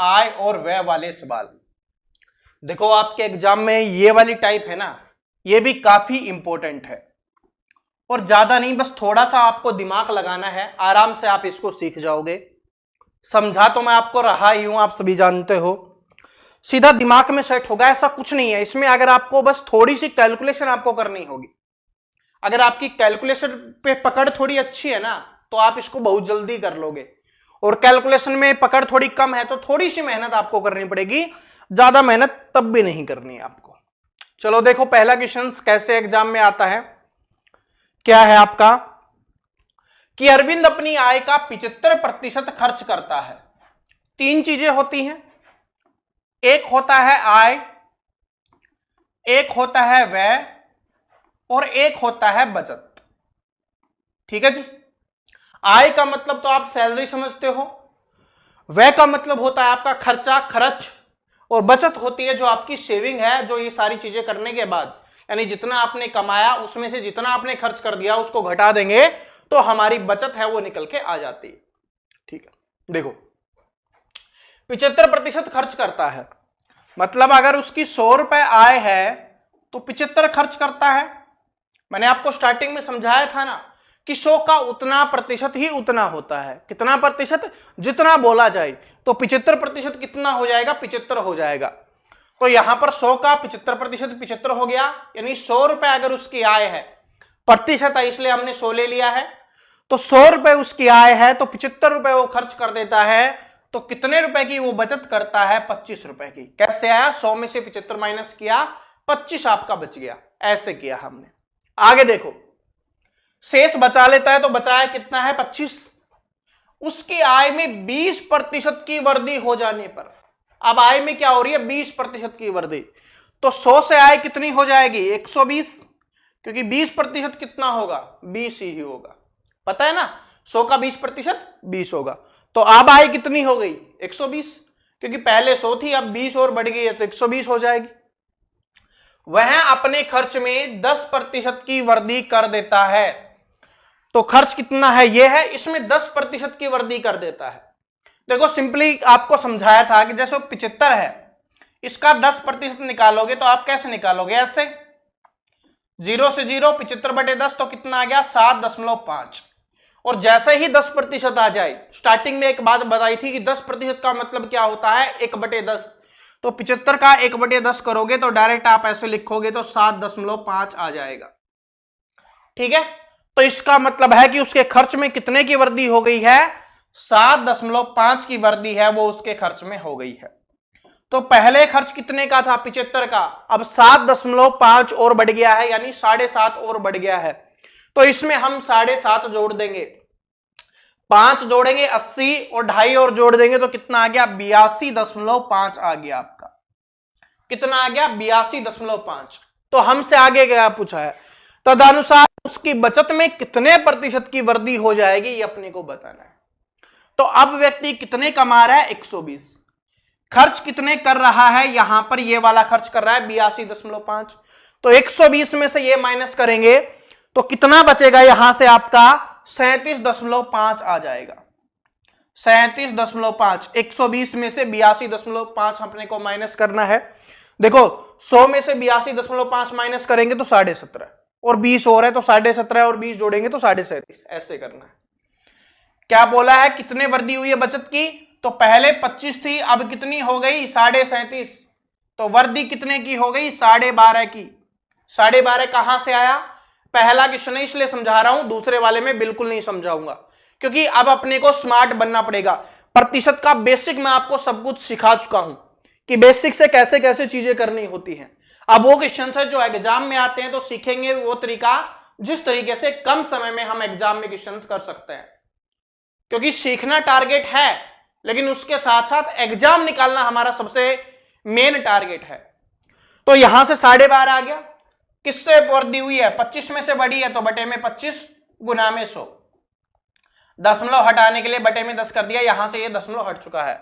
आय और व्यय वाले सवाल। देखो आपके एग्जाम में ये वाली टाइप है ना, ये भी काफी इंपॉर्टेंट है और ज्यादा नहीं, बस थोड़ा सा आपको दिमाग लगाना है, आराम से आप इसको सीख जाओगे। समझा तो मैं आपको रहा ही हूं, आप सभी जानते हो, सीधा दिमाग में सेट होगा, ऐसा कुछ नहीं है इसमें। अगर आपको बस थोड़ी सी कैलकुलेशन आपको करनी होगी, अगर आपकी कैलकुलेशन पे पकड़ थोड़ी अच्छी है ना तो आप इसको बहुत जल्दी कर लोगे, और कैलकुलेशन में पकड़ थोड़ी कम है तो थोड़ी सी मेहनत आपको करनी पड़ेगी, ज्यादा मेहनत तब भी नहीं करनी है आपको। चलो देखो पहला क्वेश्चन कैसे एग्जाम में आता है, क्या है आपका कि अरविंद अपनी आय का 75% खर्च करता है। तीन चीजें होती हैं, एक होता है आय, एक होता है व्यय और एक होता है बचत। ठीक है जी। आय का मतलब तो आप सैलरी समझते हो, व्यय का मतलब होता है आपका खर्चा खर्च, और बचत होती है जो आपकी सेविंग है, जो ये सारी चीजें करने के बाद यानी जितना आपने कमाया उसमें से जितना आपने खर्च कर दिया उसको घटा देंगे तो हमारी बचत है वो निकल के आ जाती है। ठीक है, देखो 75% खर्च करता है, मतलब अगर उसकी 100 रुपए आय है तो 75 खर्च करता है। मैंने आपको स्टार्टिंग में समझाया था ना कि 100 का उतना प्रतिशत ही उतना होता है। कितना प्रतिशत? जितना बोला जाए। तो 75% कितना हो जाएगा? 75 हो जाएगा। तो यहां पर 100 का 75% 75 हो गया, यानी 100 रुपए अगर उसकी आय है, प्रतिशत है इसलिए हमने 100 ले लिया है, तो 100 रुपए उसकी आय है तो 75 रुपए वो खर्च कर देता है, तो कितने रुपए की वो बचत करता है? 25 रुपए की। कैसे आया? 100 में से 75 माइनस किया, 25 आपका बच गया। ऐसे किया हमने। आगे देखो, शेष बचा लेता है तो बचाया कितना है? 25। उसकी आय में 20% की वृद्धि हो जाने पर, अब आय में क्या हो रही है? 20% की वृद्धि, तो 100 से आय कितनी हो जाएगी? 120, क्योंकि 20% कितना होगा? 20 ही होगा। पता है ना, 100 का 20% 20 होगा। तो अब आय कितनी हो गई? 120, क्योंकि पहले 100 थी, अब 20 और बढ़ गई है तो 120 हो जाएगी। वह अपने खर्च में 10% की वृद्धि कर देता है। तो खर्च कितना है? यह है, इसमें 10% की वृद्धि कर देता है। देखो सिंपली आपको समझाया था कि जैसे 75 है, इसका 10% निकालोगे तो आप कैसे निकालोगे? ऐसे 0 से 0, 75/10 तो कितना आ गया? 7.5। और जैसे ही 10% आ जाए, स्टार्टिंग में एक बात बताई थी कि 10% का मतलब क्या होता है? 1/10। तो 75 का 1/10 करोगे तो डायरेक्ट आप ऐसे लिखोगे तो 7.5 आ जाएगा। ठीक है, तो इसका मतलब है कि उसके खर्च में कितने की वृद्धि हो गई है? 7.5 की वृद्धि है वो उसके खर्च में हो गई है। तो पहले खर्च कितने का था? 75 का, अब 7.5 और बढ़ गया है, यानी 7.5 और बढ़ गया है। तो इसमें हम 7.5 जोड़ देंगे, 5 जोड़ेंगे 80 और 2.5 और जोड़ देंगे तो कितना आ गया? 82.5 आ गया आपका। कितना आ गया? 82.5। तो हमसे आगे क्या पूछा है? तदनुसार उसकी बचत में कितने प्रतिशत की वृद्धि हो जाएगी, ये अपने को बताना है। तो अब व्यक्ति कितने कमा रहा है? 120। खर्च कितने कर रहा है? यहां पर ये वाला खर्च कर रहा है 82.5। तो 120 में से ये माइनस करेंगे तो कितना बचेगा? यहां से आपका 37.5 आ जाएगा। 37.5, 120 में से 82.5 अपने को माइनस करना है। देखो 100 में से 82.5 माइनस करेंगे तो 17.5, और 20 और है तो 17.5 और 20 जोड़ेंगे तो 37.5। ऐसे करना है। क्या बोला है? कितने वृद्धि हुई है बचत की? तो पहले 25 थी, अब कितनी हो गई? 37.5। तो वृद्धि कितने की हो गई? 12.5 की। 12.5 कहां से आया? पहला क्वेश्चन है इसलिए समझा रहा हूं, दूसरे वाले में बिल्कुल नहीं समझाऊंगा, क्योंकि अब अपने को स्मार्ट बनना पड़ेगा। प्रतिशत का बेसिक मैं आपको सब कुछ सिखा चुका हूं कि बेसिक से कैसे कैसे चीजें करनी होती हैं। अब वो क्वेश्चन है जो एग्जाम में आते हैं तो सीखेंगे वो तरीका जिस तरीके से कम समय में हम एग्जाम में क्वेश्चन कर सकते हैं, क्योंकि सीखना टारगेट है लेकिन उसके साथ साथ एग्जाम निकालना हमारा सबसे मेन टारगेट है। तो यहां से 12.5 आ गया। किससे वृद्धि हुई है? 25 में से बढ़ी है तो बटे में 25 गुना में 100। दशमलव हटाने के लिए बटे में 10 कर दिया, यहां से ये दशमलव हट चुका है।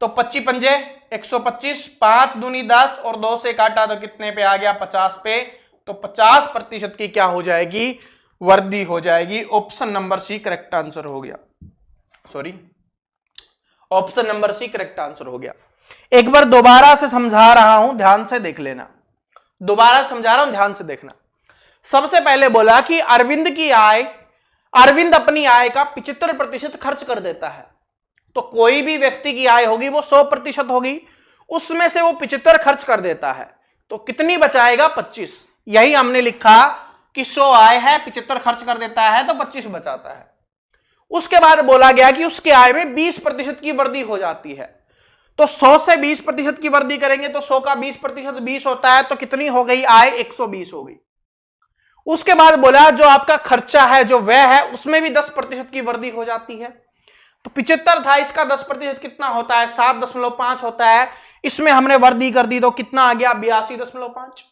तो 25 पंजे 125, 5 दूनी 10 और 2 से काटा तो कितने पे आ गया? 50 पे। तो 50% की क्या हो जाएगी? वृद्धि हो जाएगी। Option number C correct answer हो गया। Sorry, option number C correct answer हो गया। एक बार दोबारा से समझा रहा हूं, ध्यान से देख लेना, दोबारा समझा रहा हूं, ध्यान से देखना। सबसे पहले बोला कि अरविंद अपनी आय का 75% खर्च कर देता है। तो कोई भी व्यक्ति की आय होगी वो 100% होगी, उसमें से वो 75 खर्च कर देता है, तो कितनी बचाएगा? 25। यही हमने लिखा कि 100 आय है, 75 खर्च कर देता है, तो 25 बचाता है। उसके बाद बोला गया कि उसके आय में 20% की वृद्धि हो जाती है। तो 100 से 20% की वृद्धि करेंगे तो 100 का 20% 20 होता है, तो कितनी हो गई आय? 120 हो गई। उसके बाद बोला जो आपका खर्चा है, जो व्यय है, उसमें भी 10% की वृद्धि हो जाती है। तो 75 था, इसका 10% कितना होता है? 7.5 होता है। इसमें हमने वृद्धि कर दी तो कितना आ गया? 82.5।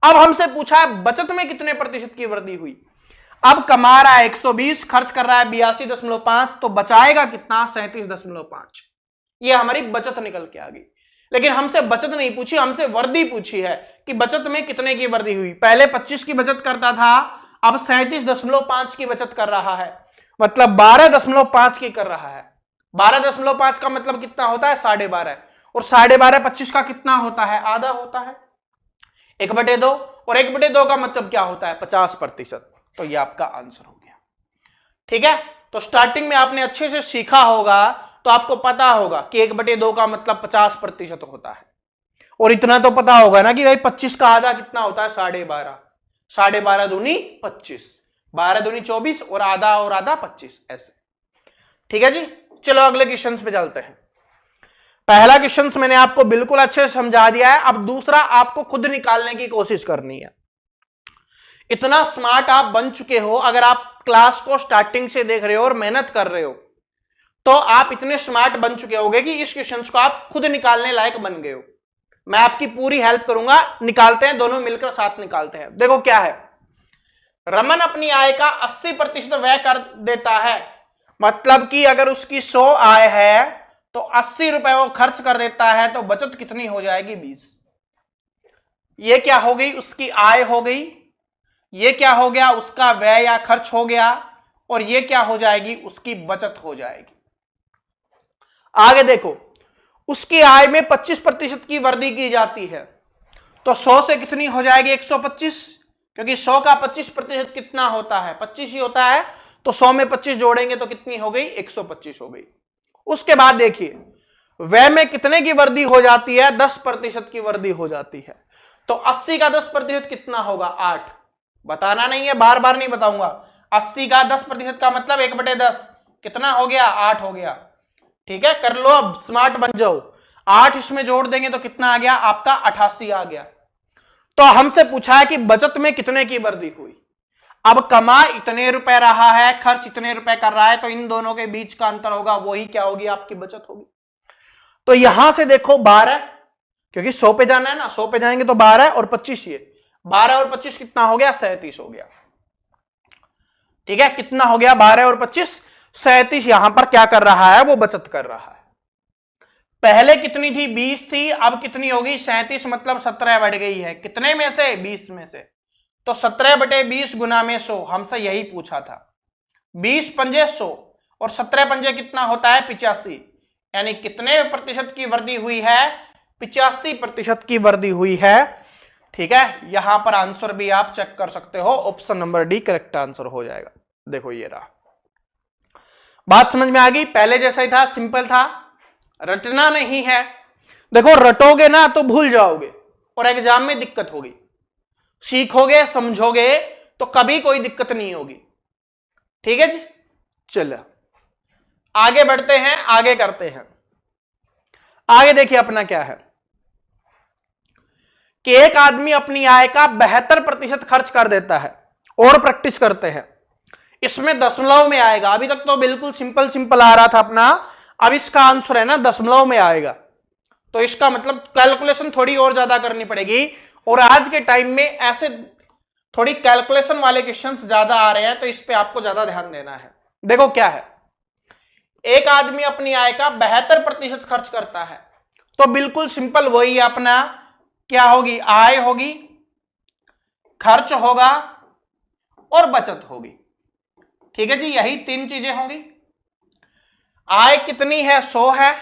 अब हमसे पूछा है बचत में कितने प्रतिशत की वृद्धि हुई। अब कमा रहा है 120, खर्च कर रहा है 82.5, तो बचाएगा कितना? 37.5। ये हमारी बचत निकल के आ गई। लेकिन हमसे बचत नहीं पूछी, हमसे वृद्धि पूछी है कि बचत में कितने की वृद्धि हुई। पहले 25 की बचत करता था, अब 37.5 की बचत कर रहा है, मतलब 12.5 की कर रहा है। 12.5 का मतलब कितना होता है? 12.5। और 12.5 25 का कितना होता है? आधा होता है, 1/2। और 1/2 का मतलब क्या होता है? 50%। तो ये आपका आंसर हो गया। ठीक है, तो स्टार्टिंग में आपने अच्छे से सीखा होगा, तो आपको पता होगा कि 1/2 का मतलब 50% होता है। और इतना तो पता होगा ना कि भाई 25 का आधा कितना होता है? 12.5। 12.5 दूनी 25, 12 दूनी 24, और आधा 25, ऐसे। ठीक है जी, चलो अगले क्वेश्चन पे चलते हैं। पहला क्वेश्चन मैंने आपको बिल्कुल अच्छे से समझा दिया है, अब दूसरा आपको खुद निकालने की कोशिश करनी है। इतना स्मार्ट आप बन चुके हो, अगर आप क्लास को स्टार्टिंग से देख रहे हो और मेहनत कर रहे हो, तो आप इतने स्मार्ट बन चुके होगे कि इस क्वेश्चन को आप खुद निकालने लायक बन गए हो। मैं आपकी पूरी हेल्प करूंगा, निकालते हैं, दोनों मिलकर साथ निकालते हैं। देखो क्या है, रमन अपनी आय का 80% व्यय कर देता है, मतलब कि अगर उसकी 100 आय है तो 80 रुपए वो खर्च कर देता है, तो बचत कितनी हो जाएगी? 20। ये क्या हो गई? उसकी आय हो गई। ये क्या हो गया? उसका व्यय या खर्च हो गया। और ये क्या हो जाएगी? उसकी बचत हो जाएगी। आगे देखो, उसकी आय में 25% की वृद्धि की जाती है, तो 100 से कितनी हो जाएगी? 125, क्योंकि 100 का 25% कितना होता है? 25 ही होता है। तो 100 में 25 जोड़ेंगे तो कितनी हो गई? 125 हो गई। उसके बाद देखिए, व्यय में कितने की वृद्धि हो जाती है? 10% की वृद्धि हो जाती है। तो 80 का 10% कितना होगा? 8। बताना नहीं है, बार बार नहीं बताऊंगा। 80 का 10% का मतलब 1/10 कितना हो गया? 8 हो गया। ठीक है, कर लो, अब स्मार्ट बन जाओ। 8 इसमें जोड़ देंगे तो कितना आ गया? आपका 88 आ गया। तो हमसे पूछा है कि बचत में कितने की वृद्धि हुई। अब कमा इतने रुपए रहा है, खर्च इतने रुपए कर रहा है, तो इन दोनों के बीच का अंतर होगा, वही क्या होगी? आपकी बचत होगी। तो यहां से देखो 12, क्योंकि 100 पे जाना है ना, 100 पे जाएंगे तो 12 और 25, ये 12 और 25 कितना हो गया? 37 हो गया। ठीक है, कितना हो गया? 12 और 25, 37। यहां पर क्या कर रहा है? वो बचत कर रहा है। पहले कितनी थी? 20 थी, अब कितनी होगी? 37, मतलब 17 बढ़ गई है। कितने में से? 20 में से। तो 17/20 गुना में 100, हमसे यही पूछा था। 20 पंजे 100 और 17 पंजे कितना होता है? 85। यानी कितने प्रतिशत की वृद्धि हुई है? 85% की वृद्धि हुई है। ठीक है, यहां पर आंसर भी आप चेक कर सकते हो, option number D correct answer हो जाएगा। देखो ये रहा, बात समझ में आ गई? पहले जैसा ही था, सिंपल था, रटना नहीं है। देखो रटोगे ना तो भूल जाओगे और एग्जाम में दिक्कत होगी। सीखोगे, समझोगे तो कभी कोई दिक्कत नहीं होगी। ठीक है जी, चलो आगे बढ़ते हैं, आगे करते हैं। आगे देखिए अपना क्या है कि एक आदमी अपनी आय का 72% खर्च कर देता है, और प्रैक्टिस करते हैं। इसमें दशमलव में आएगा। अभी तक तो बिल्कुल सिंपल सिंपल आ रहा था अपना, अब इसका आंसर है ना दशमलव में आएगा, तो इसका मतलब कैलकुलेशन थोड़ी और ज्यादा करनी पड़ेगी। और आज के टाइम में ऐसे थोड़ी कैलकुलेशन वाले क्वेश्चंस ज्यादा आ रहे हैं, तो इस पे आपको ज्यादा ध्यान देना है। देखो क्या है, एक आदमी अपनी आय का 72% खर्च करता है, तो बिल्कुल सिंपल वही है अपना, क्या होगी? आय होगी, खर्च होगा और बचत होगी। ठीक है जी, यही 3 चीजें होंगी। आय कितनी है 100 है,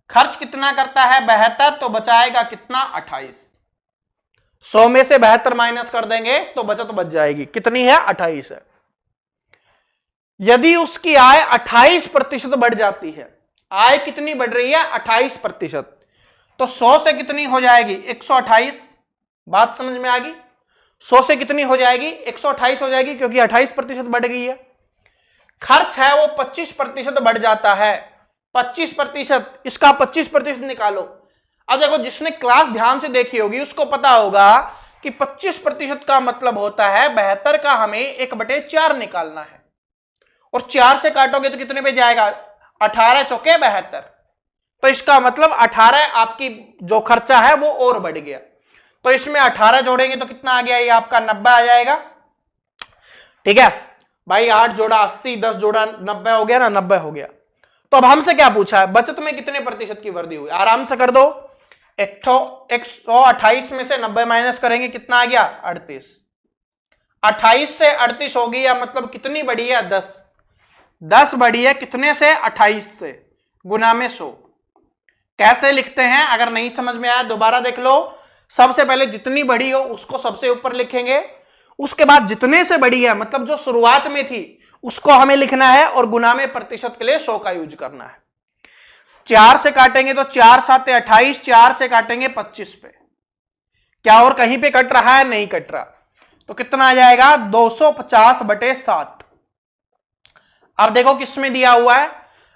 खर्च कितना करता है 72, तो बचाएगा कितना 28। 100 में से 72 माइनस कर देंगे तो बचत बच जाएगी, कितनी है 28 है। यदि उसकी आय 28% बढ़ जाती है, आय कितनी बढ़ रही है 28%, तो 100 से कितनी हो जाएगी 128। बात समझ में आ गई? 100 से कितनी हो जाएगी 128 हो जाएगी, क्योंकि 28% बढ़ गई है। खर्च है वो 25% बढ़ जाता है, 25%, इसका 25% निकालो। अब देखो, जिसने क्लास ध्यान से देखी होगी उसको पता होगा कि 25% का मतलब होता है 72 का हमें 1/4 निकालना है, और 4 से काटोगे तो कितने पे जाएगा 18 चौके 72, तो इसका मतलब 18 आपकी जो खर्चा है वो और बढ़ गया। तो इसमें 18 जोड़ेंगे तो कितना आ गया, ये आपका 90 आ जाएगा। ठीक है भाई, 8 जोड़ा 80, 10 जोड़ा 90 हो गया ना, 90 हो गया। तो अब हमसे क्या पूछा है, बचत में कितने प्रतिशत की वृद्धि हुई? आराम से कर दो, 128 में से 90 माइनस करेंगे, कितना आ गया 38। 28 से 38 होगी, या मतलब कितनी बढ़ी है 10 बढ़ी है, कितने से 28 से, गुना में 100। कैसे लिखते हैं, अगर नहीं समझ में आया दोबारा देख लो। सबसे पहले जितनी बड़ी हो उसको सबसे ऊपर लिखेंगे, उसके बाद जितने से बड़ी है मतलब जो शुरुआत में थी उसको हमें लिखना है, और गुना में प्रतिशत के लिए 100 का यूज करना है। 4 से काटेंगे तो 4 7 28, 4 से काटेंगे 25 पे, क्या और कहीं पे कट रहा है? नहीं कट रहा, तो कितना आ जाएगा 250/7। अब देखो किसमें दिया हुआ है,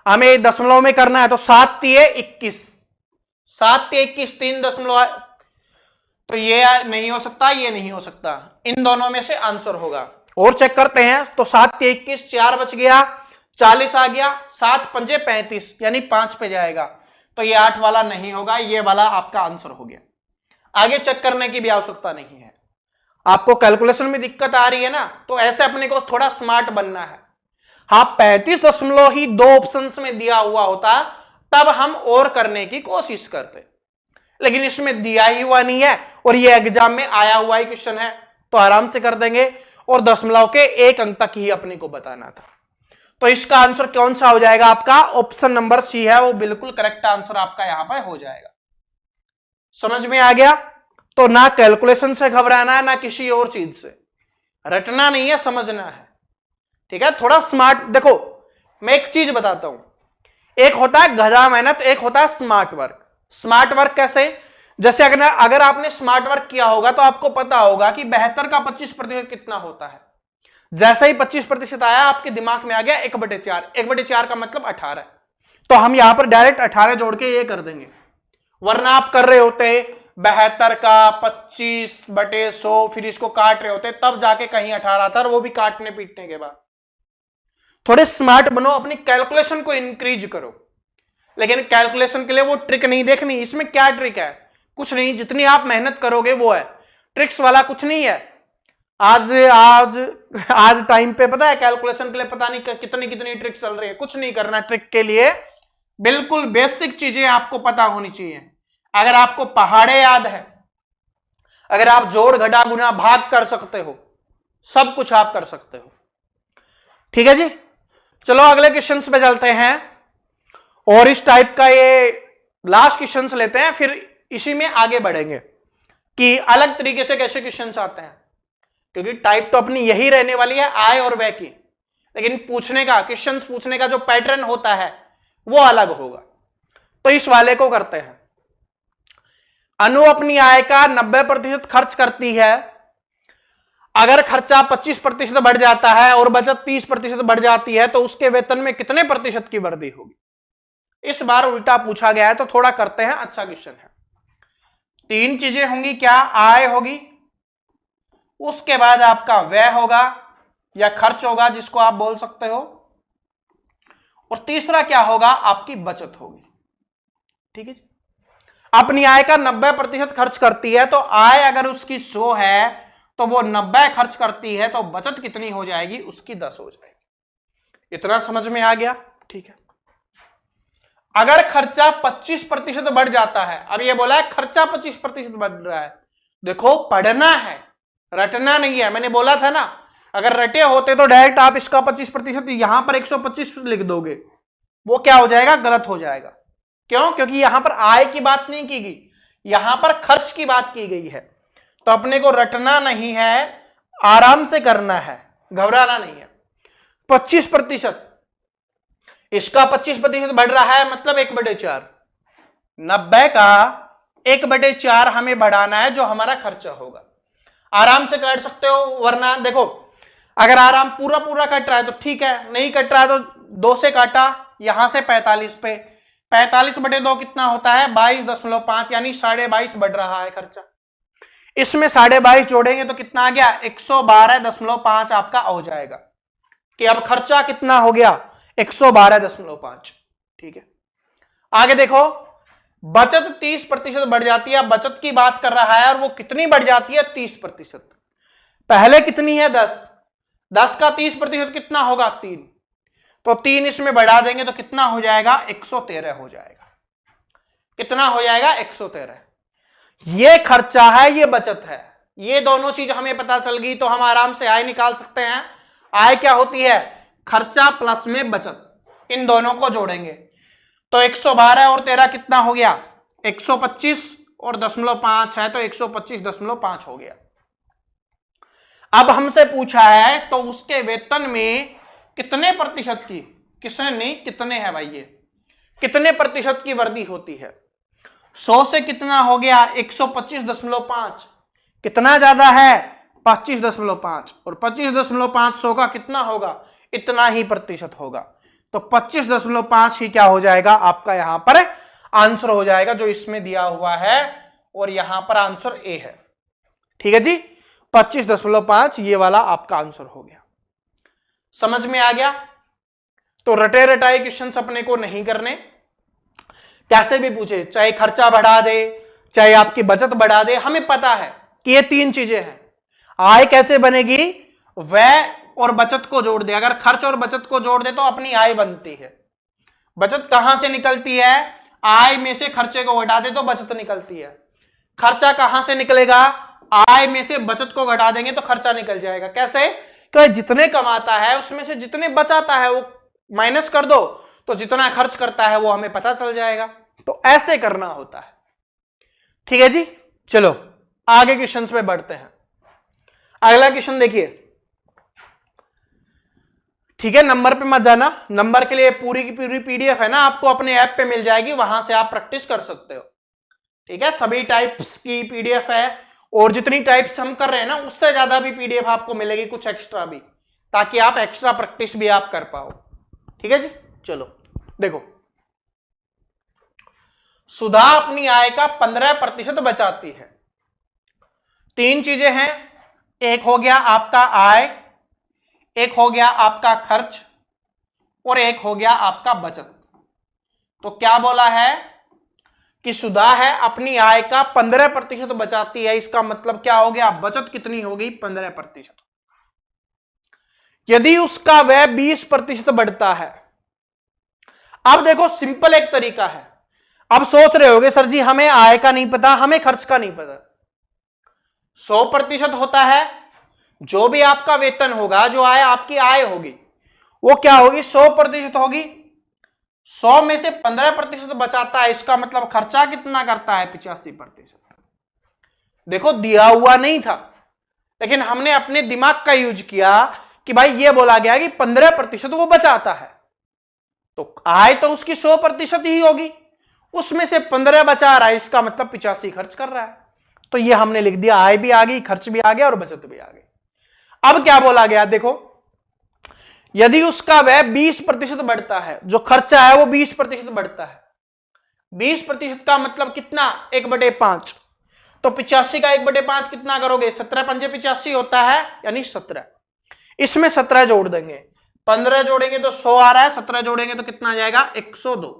हमें दशमलव में करना है, तो 7 तिये 21, 7 तिये 21, 3 दशमलव, तो ये नहीं हो सकता, ये नहीं हो सकता, इन दोनों में से आंसर होगा। और चेक करते हैं, तो 7 तिये 21, 4 बच गया, 40 आ गया, 7 पंजे 35, यानी 5 पे जाएगा, तो ये 8 वाला नहीं होगा, ये वाला आपका आंसर हो गया। आगे चेक करने की भी आवश्यकता नहीं है। आपको कैलकुलेशन में दिक्कत आ रही है ना, तो ऐसे अपने को थोड़ा स्मार्ट बनना है। हाँ, 35.2 ऑप्शंस में दिया हुआ होता तब हम और करने की कोशिश करते, लेकिन इसमें दिया ही हुआ नहीं है और ये एग्जाम में आया हुआ ही क्वेश्चन है, तो आराम से कर देंगे, और दशमलव के 1 अंक तक ही अपने को बताना था। तो इसका आंसर कौन सा हो जाएगा आपका? ऑप्शन नंबर सी है, वो बिल्कुल करेक्ट आंसर आपका यहां पर हो जाएगा। समझ में आ गया? तो ना कैलकुलेशन से घबराना है, ना किसी और चीज से, रटना नहीं है, समझना है। ठीक है, थोड़ा स्मार्ट। देखो मैं एक चीज बताता हूं, एक होता है गधा मेहनत, एक होता है स्मार्ट वर्क। स्मार्ट वर्क कैसे? जैसे अगर आपने स्मार्ट वर्क किया होगा तो आपको पता होगा कि 72 का 25% कितना होता है। जैसे ही 25% आया आपके दिमाग में आ गया 1/4, 1/4 का मतलब 18, तो हम यहां पर डायरेक्ट 18 जोड़ के ये कर देंगे, वरना आप कर रहे होते 72 का 25/100, फिर इसको काट रहे होते, तब जाके कहीं 18 आता, और वो भी काटने पीटने के बाद। थोड़े स्मार्ट बनो, अपनी कैलकुलेशन को इंक्रीज करो, लेकिन कैलकुलेशन के लिए वो ट्रिक नहीं देखनी। इसमें क्या ट्रिक है? कुछ नहीं, जितनी आप मेहनत करोगे वो है, ट्रिक्स वाला कुछ नहीं है। आज टाइम पे पता है कैलकुलेशन के लिए पता नहीं कितनी ट्रिक चल रही है, कुछ नहीं करना। ट्रिक के लिए बिल्कुल बेसिक चीजें आपको पता होनी चाहिए। अगर आपको पहाड़े याद है, अगर आप जोड़ घटा गुना भाग कर सकते हो, सब कुछ आप कर सकते हो। ठीक है जी, चलो अगले क्वेश्चंस पे चलते हैं, और इस टाइप का ये लास्ट क्वेश्चंस लेते हैं, फिर इसी में आगे बढ़ेंगे कि अलग तरीके से कैसे क्वेश्चंस आते हैं, क्योंकि टाइप तो अपनी यही रहने वाली है, आय और व्यय की, लेकिन पूछने का, क्वेश्चंस पूछने का जो पैटर्न होता है वो अलग होगा। तो इस वाले को करते हैं। अनु अपनी आय का 90% खर्च करती है, अगर खर्चा 25% बढ़ जाता है और बचत 30% बढ़ जाती है, तो उसके वेतन में कितने प्रतिशत की वृद्धि होगी? इस बार उल्टा पूछा गया है, तो थोड़ा करते हैं, अच्छा क्वेश्चन है। 3 चीजें होंगी, क्या? आय होगी, उसके बाद आपका व्यय होगा या खर्च होगा जिसको आप बोल सकते हो, और तीसरा क्या होगा? आपकी बचत होगी। ठीक है जी, अपनी आय का 90% खर्च करती है, तो आय अगर उसकी 100 है तो वो 90 खर्च करती है, तो बचत कितनी हो जाएगी? उसकी 10 हो जाएगी। इतना समझ में आ गया? ठीक है। अगर खर्चा 25% बढ़ जाता है, अब ये बोला है खर्चा 25% बढ़ रहा है, देखो पढ़ना है, रटना नहीं है। मैंने बोला था ना, अगर रटे होते तो डायरेक्ट आप इसका 25% यहां पर 125 लिख दोगे, वो क्या हो जाएगा, गलत हो जाएगा। क्यों? क्योंकि यहां पर आय की बात नहीं की गई, यहां पर खर्च की बात की गई है। तो अपने को रटना नहीं है, आराम से करना है, घबराना नहीं है। 25%, इसका 25% बढ़ रहा है, मतलब 1/4। 90 का 1/4 हमें बढ़ाना है, जो हमारा खर्चा होगा। आराम से काट सकते हो, वरना देखो अगर आराम पूरा पूरा कट रहा है तो ठीक है, नहीं कट रहा है तो 2 से काटा, यहां से 45 पे, 45/2 कितना होता है, 22.5, यानी 22.5 बढ़ रहा है खर्चा। इसमें 22.5 जोड़ेंगे तो कितना आ गया, 112.5 आपका हो जाएगा। कि अब खर्चा कितना हो गया, 112.5। ठीक है, आगे देखो, बचत 30% बढ़ जाती है। बचत की बात कर रहा है और वो कितनी बढ़ जाती है, 30%। पहले कितनी है, 10 का 30% कितना होगा, 3। तो 3 इसमें बढ़ा देंगे तो कितना हो जाएगा, 113 हो जाएगा। कितना हो जाएगा, 113। ये खर्चा है, ये बचत है। ये दोनों चीज हमें पता चल गई तो हम आराम से आय निकाल सकते हैं। आय क्या होती है, खर्चा प्लस में बचत, इन दोनों को जोड़ेंगे तो 112 और 13 कितना हो गया, 125 और 0.5 है तो 125.5 हो गया। अब हमसे पूछा है तो उसके वेतन में कितने प्रतिशत की, किसने नहीं, कितने है भाई, ये कितने प्रतिशत की वृद्धि होती है। 100 से कितना हो गया, 125.5। कितना ज्यादा है, 25.5, और 25.5 100 का कितना होगा, इतना ही प्रतिशत होगा। तो 25.5 ही क्या हो जाएगा, आपका यहां पर आंसर हो जाएगा, जो इसमें दिया हुआ है, और यहां पर आंसर ए है। ठीक है जी, 25.5 ये वाला आपका आंसर हो गया। समझ में आ गया? तो रटे रटाए क्वेश्चंस अपने को नहीं करने, कैसे भी पूछे, चाहे खर्चा बढ़ा दे, चाहे आपकी बचत बढ़ा दे, हमें पता है कि ये 3 चीजें हैं। आय कैसे बनेगी, व्यय और बचत को जोड़ दे। अगर खर्च और बचत को जोड़ दे तो अपनी आय बनती है। बचत कहां से निकलती है, आय में से खर्चे को घटा दे तो बचत निकलती है। खर्चा कहां से निकलेगा, आय में से बचत को घटा देंगे तो खर्चा निकल जाएगा। कैसे, कि जितने कमाता है उसमें से जितने बचाता है वो माइनस कर दो, तो जितना खर्च करता है वो हमें पता चल जाएगा। तो ऐसे करना होता है। ठीक है जी, चलो आगे क्वेश्चन पे बढ़ते हैं। अगला क्वेश्चन देखिए। ठीक है, नंबर पे मत जाना, नंबर के लिए पूरी की पूरी पीडीएफ है ना, आपको अपने ऐप पे मिल जाएगी, वहां से आप प्रैक्टिस कर सकते हो। ठीक है, सभी टाइप्स की पीडीएफ है, और जितनी टाइप्स हम कर रहे हैं ना उससे ज्यादा भी पीडीएफ आपको मिलेगी, कुछ एक्स्ट्रा भी, ताकि आप एक्स्ट्रा प्रैक्टिस भी आप कर पाओ। ठीक है जी, चलो देखो, सुधा अपनी आय का 15% बचाती है। 3 चीजें हैं, एक हो गया आपका आय, एक हो गया आपका खर्च, और एक हो गया आपका बचत। तो क्या बोला है कि सुधा है अपनी आय का 15% बचाती है, इसका मतलब क्या हो गया, बचत कितनी हो गई, 15%। यदि उसका व्यय 20% बढ़ता है। अब देखो सिंपल एक तरीका है। अब सोच रहे होगे सर जी हमें आय का नहीं पता, हमें खर्च का नहीं पता। 100% होता है, जो भी आपका वेतन होगा, जो आय आपकी आय होगी वो क्या होगी, 100% होगी। 100 में से 15% बचाता है, इसका मतलब खर्चा कितना करता है, 85%। देखो दिया हुआ नहीं था, लेकिन हमने अपने दिमाग का यूज किया कि भाई ये बोला गया कि 15% वो बचाता है, तो आय तो उसकी 100% ही होगी, उसमें से 15 बचा रहा है, इसका मतलब 85 खर्च कर रहा है। तो ये हमने लिख दिया, आय भी आ गई, खर्च भी आ गया और बचत भी आ गई। अब क्या बोला गया, देखो यदि उसका व्यय 20% बढ़ता है, जो खर्चा है वो 20% बढ़ता है, 20% का मतलब कितना, 1/5, तो 85 का 1/5 कितना करोगे, 17 पंजे 85 होता है, यानी 17। इसमें 17 जोड़ देंगे, 15 जोड़ेंगे तो 100 आ रहा है, 17 जोड़ेंगे तो कितना आ जाएगा, 102।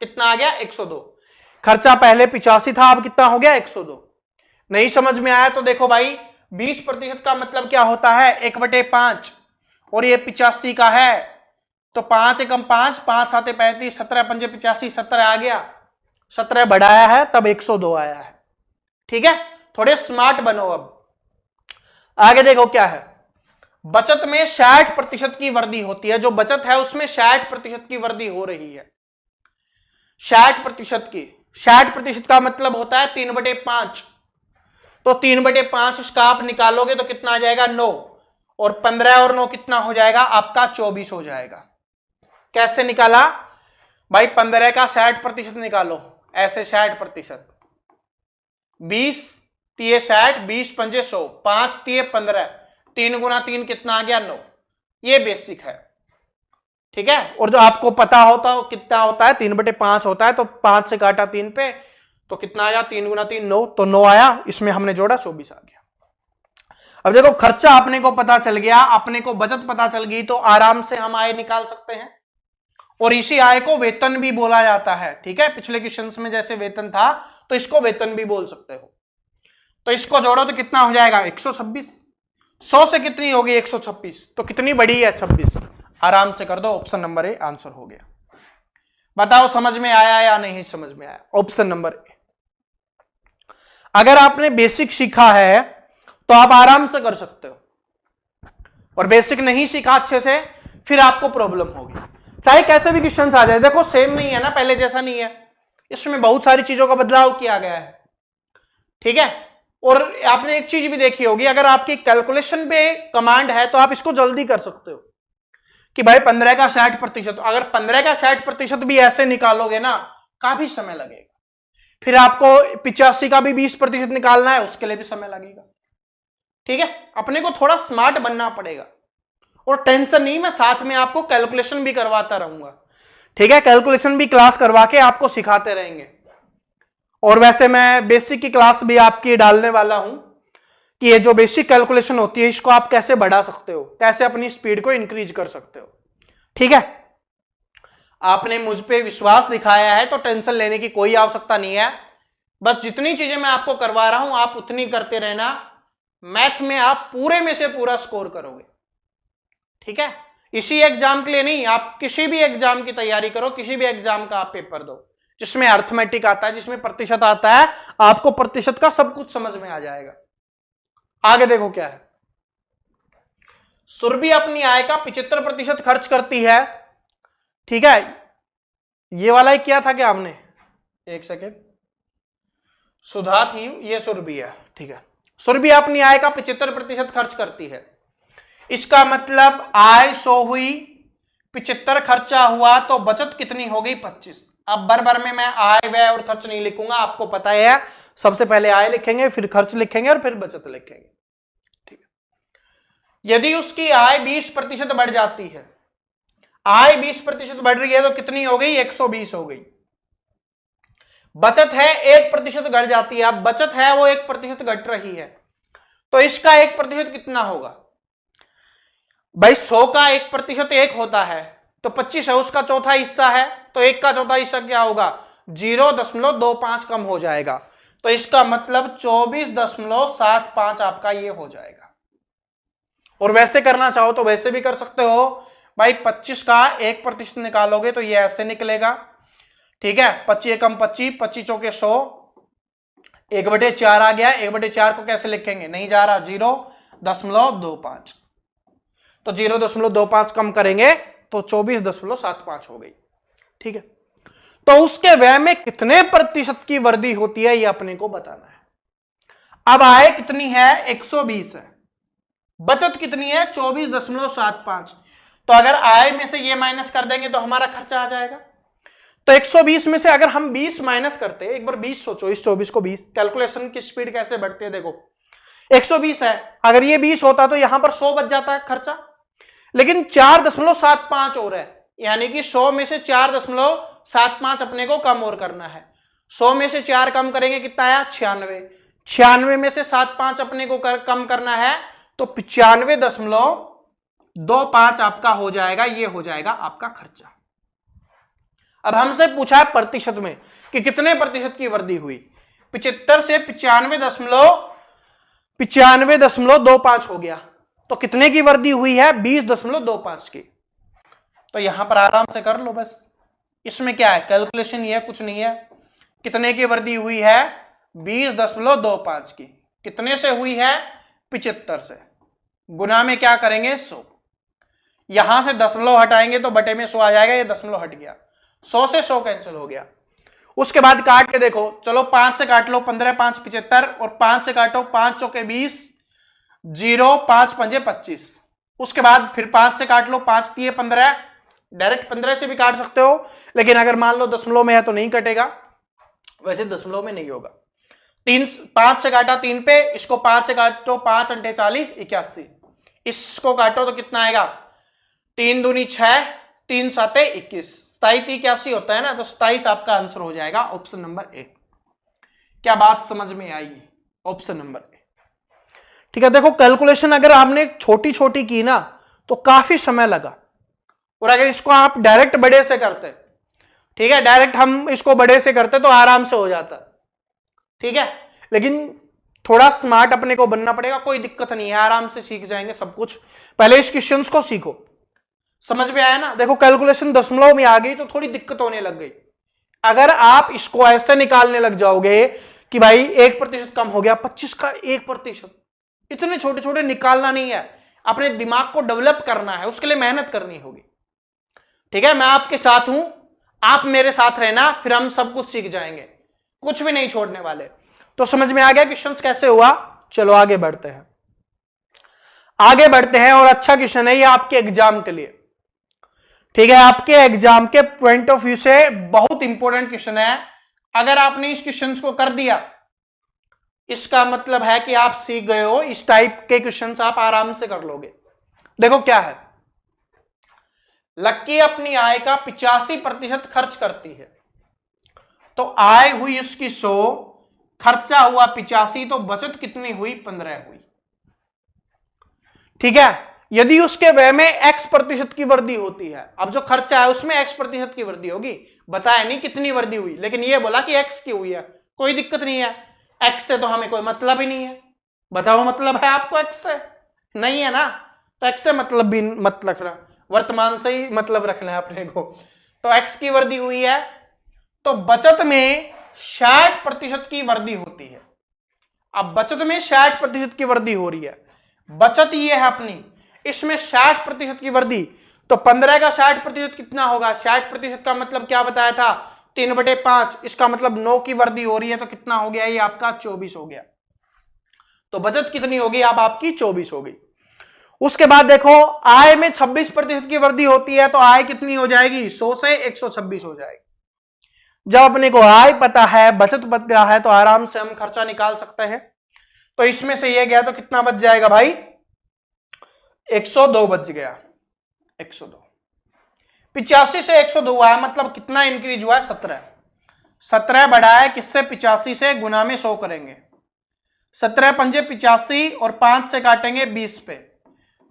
कितना आ गया, 102। खर्चा पहले 85 था, अब कितना हो गया, 102। नहीं समझ में आया तो देखो भाई, 20% का मतलब क्या होता है, 1/5, और ये 85 का है, तो 5 एकम 5, 5 7 35, 17 पंजे 85, 17 आ गया, 17 बढ़ाया है तब 102 आया है। ठीक है, थोड़े स्मार्ट बनो। अब आगे देखो क्या है, बचत में 60% की वृद्धि होती है, जो बचत है उसमें 60% की वृद्धि हो रही है, 60% की। 60% का मतलब होता है 3/5, तो 3/5 इसका आप निकालोगे तो कितना आ जाएगा 9, और 15 और 9 कितना हो जाएगा आपका 24 हो जाएगा। कैसे निकाला भाई, 15 का 60% निकालो, ऐसे 60%, 20 तिये 60, 20 पंजे 100, 5 तिये 15, 3 गुना 3 कितना आ गया 9। ये बेसिक है, ठीक है। और जो आपको पता होता कितना होता है 3/5 होता है, तो 5 से काटा 3 पे तो कितना आया, 3 गुना 3 9, तो 9 आया, इसमें हमने जोड़ा 24 आ गया। अब देखो खर्चा अपने को पता चल गया, अपने को बचत पता चल गई, तो आराम से हम आय निकाल सकते हैं, और इसी आय को वेतन भी बोला जाता है, ठीक है। पिछले क्वेश्चंस में जैसे वेतन था तो इसको वेतन भी बोल सकते हो। तो इसको जोड़ो तो कितना हो जाएगा 126, 100 से कितनी होगी 126, तो कितनी बड़ी है 26, आराम से कर दो, ऑप्शन नंबर ए आंसर हो गया। बताओ समझ में आया या नहीं समझ में आया, ऑप्शन नंबर ए। अगर आपने बेसिक सीखा है तो आप आराम से कर सकते हो, और बेसिक नहीं सीखा अच्छे से फिर आपको प्रॉब्लम होगी, चाहे कैसे भी क्वेश्चन आ जाए। देखो सेम नहीं है ना, पहले जैसा नहीं है, इसमें बहुत सारी चीजों का बदलाव किया गया है, ठीक है। और आपने एक चीज भी देखी होगी, अगर आपकी कैलकुलेशन पे कमांड है तो आप इसको जल्दी कर सकते हो कि भाई 15 का 60%, अगर 15 का 60% भी ऐसे निकालोगे ना काफी समय लगेगा, फिर आपको 85 का भी 20% निकालना है, उसके लिए भी समय लगेगा, ठीक है। अपने को थोड़ा स्मार्ट बनना पड़ेगा, और टेंशन नहीं, मैं साथ में आपको कैलकुलेशन भी करवाता रहूंगा, ठीक है। कैलकुलेशन भी क्लास करवा के आपको सिखाते रहेंगे, और वैसे मैं बेसिक की क्लास भी आपकी डालने वाला हूं कि ये जो बेसिक कैलकुलेशन होती है इसको आप कैसे बढ़ा सकते हो, कैसे अपनी स्पीड को इंक्रीज कर सकते हो, ठीक है। आपने मुझ पे विश्वास दिखाया है तो टेंशन लेने की कोई आवश्यकता नहीं है, बस जितनी चीजें मैं आपको करवा रहा हूं आप उतनी करते रहना, मैथ में आप पूरे में से पूरा स्कोर करोगे, ठीक है। इसी एग्जाम के लिए नहीं, आप किसी भी एग्जाम की तैयारी करो, किसी भी एग्जाम का आप पेपर दो जिसमें अर्थमेटिक आता है, जिसमें प्रतिशत आता है, आपको प्रतिशत का सब कुछ समझ में आ जाएगा। आगे देखो क्या है, सुरभि अपनी आय का 75% खर्च करती है, ठीक है। ये वाला ही किया था क्या हमने, एक सेकेंड, सुधा थी, ये सुरभि है, ठीक है। सुरभि अपनी आय का 75% खर्च करती है, इसका मतलब आय 100 हुई, 75 खर्चा हुआ, तो बचत कितनी हो गई 25। अब बार में मैं आय व्यय और खर्च नहीं लिखूंगा, आपको पता है, सबसे पहले आय लिखेंगे, फिर खर्च लिखेंगे, और फिर बचत लिखेंगे, ठीक है। यदि उसकी आय 20% बढ़ जाती है, आय 20% बढ़ रही है तो कितनी हो गई 120 हो गई। बचत है 1% घट जाती है, अब बचत है वो 1% घट रही है, तो इसका 1% कितना होगा भाई, 100 का 1% 1 होता है, तो 25 है, उसका चौथा हिस्सा है, तो 1 का चौथा हिस्सा क्या होगा 0.25 कम हो जाएगा, तो इसका मतलब 24.75 आपका ये हो जाएगा। और वैसे करना चाहो तो वैसे भी कर सकते हो भाई, 25 का 1% निकालोगे तो ये ऐसे निकलेगा, ठीक है। 25 एकम 25, 25 चौके 100, 1/4 आ गया, 1/4 को कैसे लिखेंगे, नहीं जा रहा, 0.25, तो 0.25 कम करेंगे तो 24.75 हो गई, ठीक है। तो उसके व्यय में कितने प्रतिशत की वृद्धि होती है ये अपने को बताना है। अब आय कितनी है 120 है, बचत कितनी है 24.75, तो अगर आय में से ये माइनस कर देंगे तो हमारा खर्चा आ जाएगा। तो 120 में से अगर हम 20 माइनस करते हैं, एक बार 20 सोचो, इस 24 को 20, कैलकुलेशन की स्पीड कैसे बढ़ती है देखो, 120 है, अगर ये 20 होता तो यहां पर 100 बच जाता है खर्चा, लेकिन 4.75 और है, यानी कि 100 में से 4.75 अपने को कम और करना है। 100 में से 4 कम करेंगे कितना आया 96, 96 में से 75 अपने को कम करना है, तो 95.25 आपका हो जाएगा, ये हो जाएगा आपका खर्चा। अब हमसे पूछा है प्रतिशत में कि कितने प्रतिशत की वृद्धि हुई, 75 से 95.25 हो गया, तो कितने की वृद्धि हुई है 20.25 की। तो यहां पर आराम से कर लो बस, इसमें क्या है कैलकुलेशन ये कुछ नहीं है, कितने की वृद्धि हुई है 20.25 की, कितने से हुई है 75 से, गुना में क्या करेंगे 100, यहां से दशमलव हटाएंगे तो बटे में 100 आ जाएगा, ये दशमलव हट गया, 100 से 100 कैंसिल हो गया। उसके बाद काट के देखो, चलो 5 से काट लो, 15 5 75, और 5 से काटो, 5 चौके 20, 0 5 पंजे 25। उसके बाद फिर 5 से काट लो, 5 तिये 15, डायरेक्ट 15 से भी काट सकते हो, लेकिन अगर मान लो दशमलव में है तो नहीं कटेगा, वैसे दशमलव में नहीं होगा। 5 से काटा 3 पे, इसको 5 से काटो, 5 अंठे 40 81, इसको काटो तो कितना आएगा, 3 दूनी 6, 3 साते 21, 27 81 होता है ना, तो 27 आपका आंसर हो जाएगा ऑप्शन नंबर ए। क्या बात समझ में आई? Option number A. ठीक है, देखो कैलकुलेशन अगर आपने छोटी छोटी की ना तो काफी समय लगा, और अगर इसको आप डायरेक्ट बड़े से करते, ठीक है, डायरेक्ट हम इसको बड़े से करते तो आराम से हो जाता, ठीक है, लेकिन थोड़ा स्मार्ट अपने को बनना पड़ेगा। कोई दिक्कत नहीं है, आराम से सीख जाएंगे सब कुछ। पहले इस क्वेश्चंस को सीखो, समझ में आया ना। देखो कैलकुलेशन दशमलव में आ गई तो थोड़ी दिक्कत होने लग गई। अगर आप इसको ऐसे निकालने लग जाओगे कि भाई 1% कम हो गया, 25 का 1%, इतने छोटे छोटे निकालना नहीं है, अपने दिमाग को डेवलप करना है, उसके लिए मेहनत करनी होगी। ठीक है, मैं आपके साथ हूं, आप मेरे साथ रहना, फिर हम सब कुछ सीख जाएंगे, कुछ भी नहीं छोड़ने वाले। तो समझ में आ गया क्वेश्चंस कैसे हुआ। चलो आगे बढ़ते हैं, आगे बढ़ते हैं। और अच्छा क्वेश्चन है ये आपके एग्जाम के लिए, ठीक है, आपके एग्जाम के पॉइंट ऑफ व्यू से बहुत इंपॉर्टेंट क्वेश्चन है। अगर आपने इस क्वेश्चंस को कर दिया, इसका मतलब है कि आप सीख गए हो, इस टाइप के क्वेश्चंस आप आराम से कर लोगे। देखो क्या है, लक्की अपनी आय का 85% खर्च करती है, तो आय हुई उसकी 100, खर्चा हुआ 85, तो बचत कितनी हुई, 15 हुई। ठीक है, यदि उसके व्यय में x% की वृद्धि होती है, अब जो खर्चा है उसमें x% की वृद्धि होगी, बताया नहीं कितनी वृद्धि हुई, लेकिन यह बोला कि x की हुई है, कोई दिक्कत नहीं है, x से तो हमें कोई मतलब ही नहीं है। बताओ मतलब है आपको x से? नहीं है ना, तो x से मतलब भी मत रखना, वर्तमान से ही मतलब रखना है अपने को। तो x की वृद्धि हुई है, तो बचत में 60% की वृद्धि होती है। अब बचत में 60% की वृद्धि हो रही है, बचत ये है अपनी, इसमें 60% की वृद्धि, तो 15 का 60% कितना होगा, 60% का मतलब क्या बताया था, 3/5, इसका मतलब 9 की वृद्धि हो रही है, तो कितना हो गया ये आपका 24 हो गया। तो बचत कितनी होगी, अब आपकी 24 हो गई। उसके बाद देखो आय में 26% की वृद्धि होती है, तो आय कितनी हो जाएगी, 100 से 126 हो जाएगी। जब अपने को आय पता है, बचत पता है, तो आराम से हम खर्चा निकाल सकते हैं। तो इसमें से ये गया तो कितना बच जाएगा भाई, 102 बच गया, 102। 85 से 102 हुआ है, मतलब कितना इंक्रीज हुआ है, 17। 17 बढ़ा है किससे, 85 से, गुना में 100 करेंगे, 17 पंजे 85, और 5 से काटेंगे 20 पे,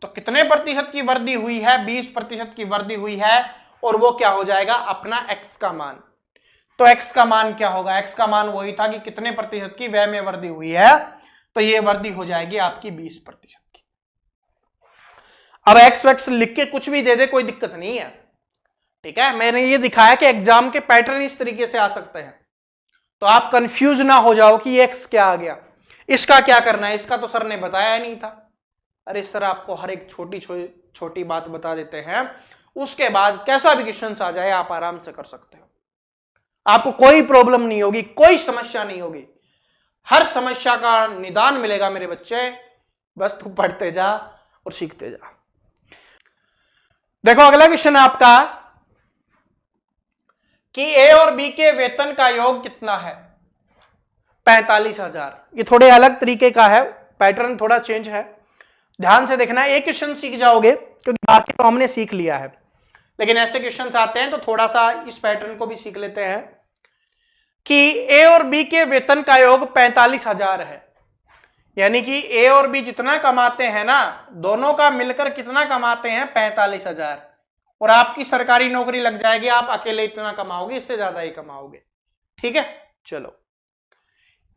तो कितने प्रतिशत की वृद्धि हुई है, 20% की वृद्धि हुई है। और वो क्या हो जाएगा, अपना x का मान। तो x का मान क्या होगा, x का मान वही था कि कितने प्रतिशत की व्यय में वृद्धि हुई है, तो ये वृद्धि हो जाएगी आपकी 20% की। अब x लिख के कुछ भी दे दे, कोई दिक्कत नहीं है, ठीक है। मैंने ये दिखाया कि एग्जाम के पैटर्न इस तरीके से आ सकते हैं, तो आप कंफ्यूज ना हो जाओ कि ये x क्या आ गया, इसका क्या करना है, इसका तो सर ने बताया नहीं था। अरे सर आपको हर एक छोटी छोटी बात बता देते हैं, उसके बाद कैसा भी क्वेश्चन आ जाए आप आराम से कर सकते हो, आपको कोई प्रॉब्लम नहीं होगी, कोई समस्या नहीं होगी, हर समस्या का निदान मिलेगा मेरे बच्चे, बस तू पढ़ते जा और सीखते जा। देखो अगला क्वेश्चन है आपका कि ए और बी के वेतन का योग कितना है, 45,000। ये थोड़े अलग तरीके का है, पैटर्न थोड़ा चेंज है, ध्यान से देखना। एक क्वेश्चन सीख जाओगे क्योंकि बाकी तो हमने सीख लिया है, लेकिन ऐसे क्वेश्चन आते हैं तो थोड़ा सा इस पैटर्न को भी सीख लेते हैं कि ए और बी के वेतन का योग 45,000 है, यानी कि ए और बी जितना कमाते हैं ना, दोनों का मिलकर कितना कमाते हैं, 45,000, और आपकी सरकारी नौकरी लग जाएगी, आप अकेले इतना कमाओगे, इससे ज्यादा ही कमाओगे। ठीक है, चलो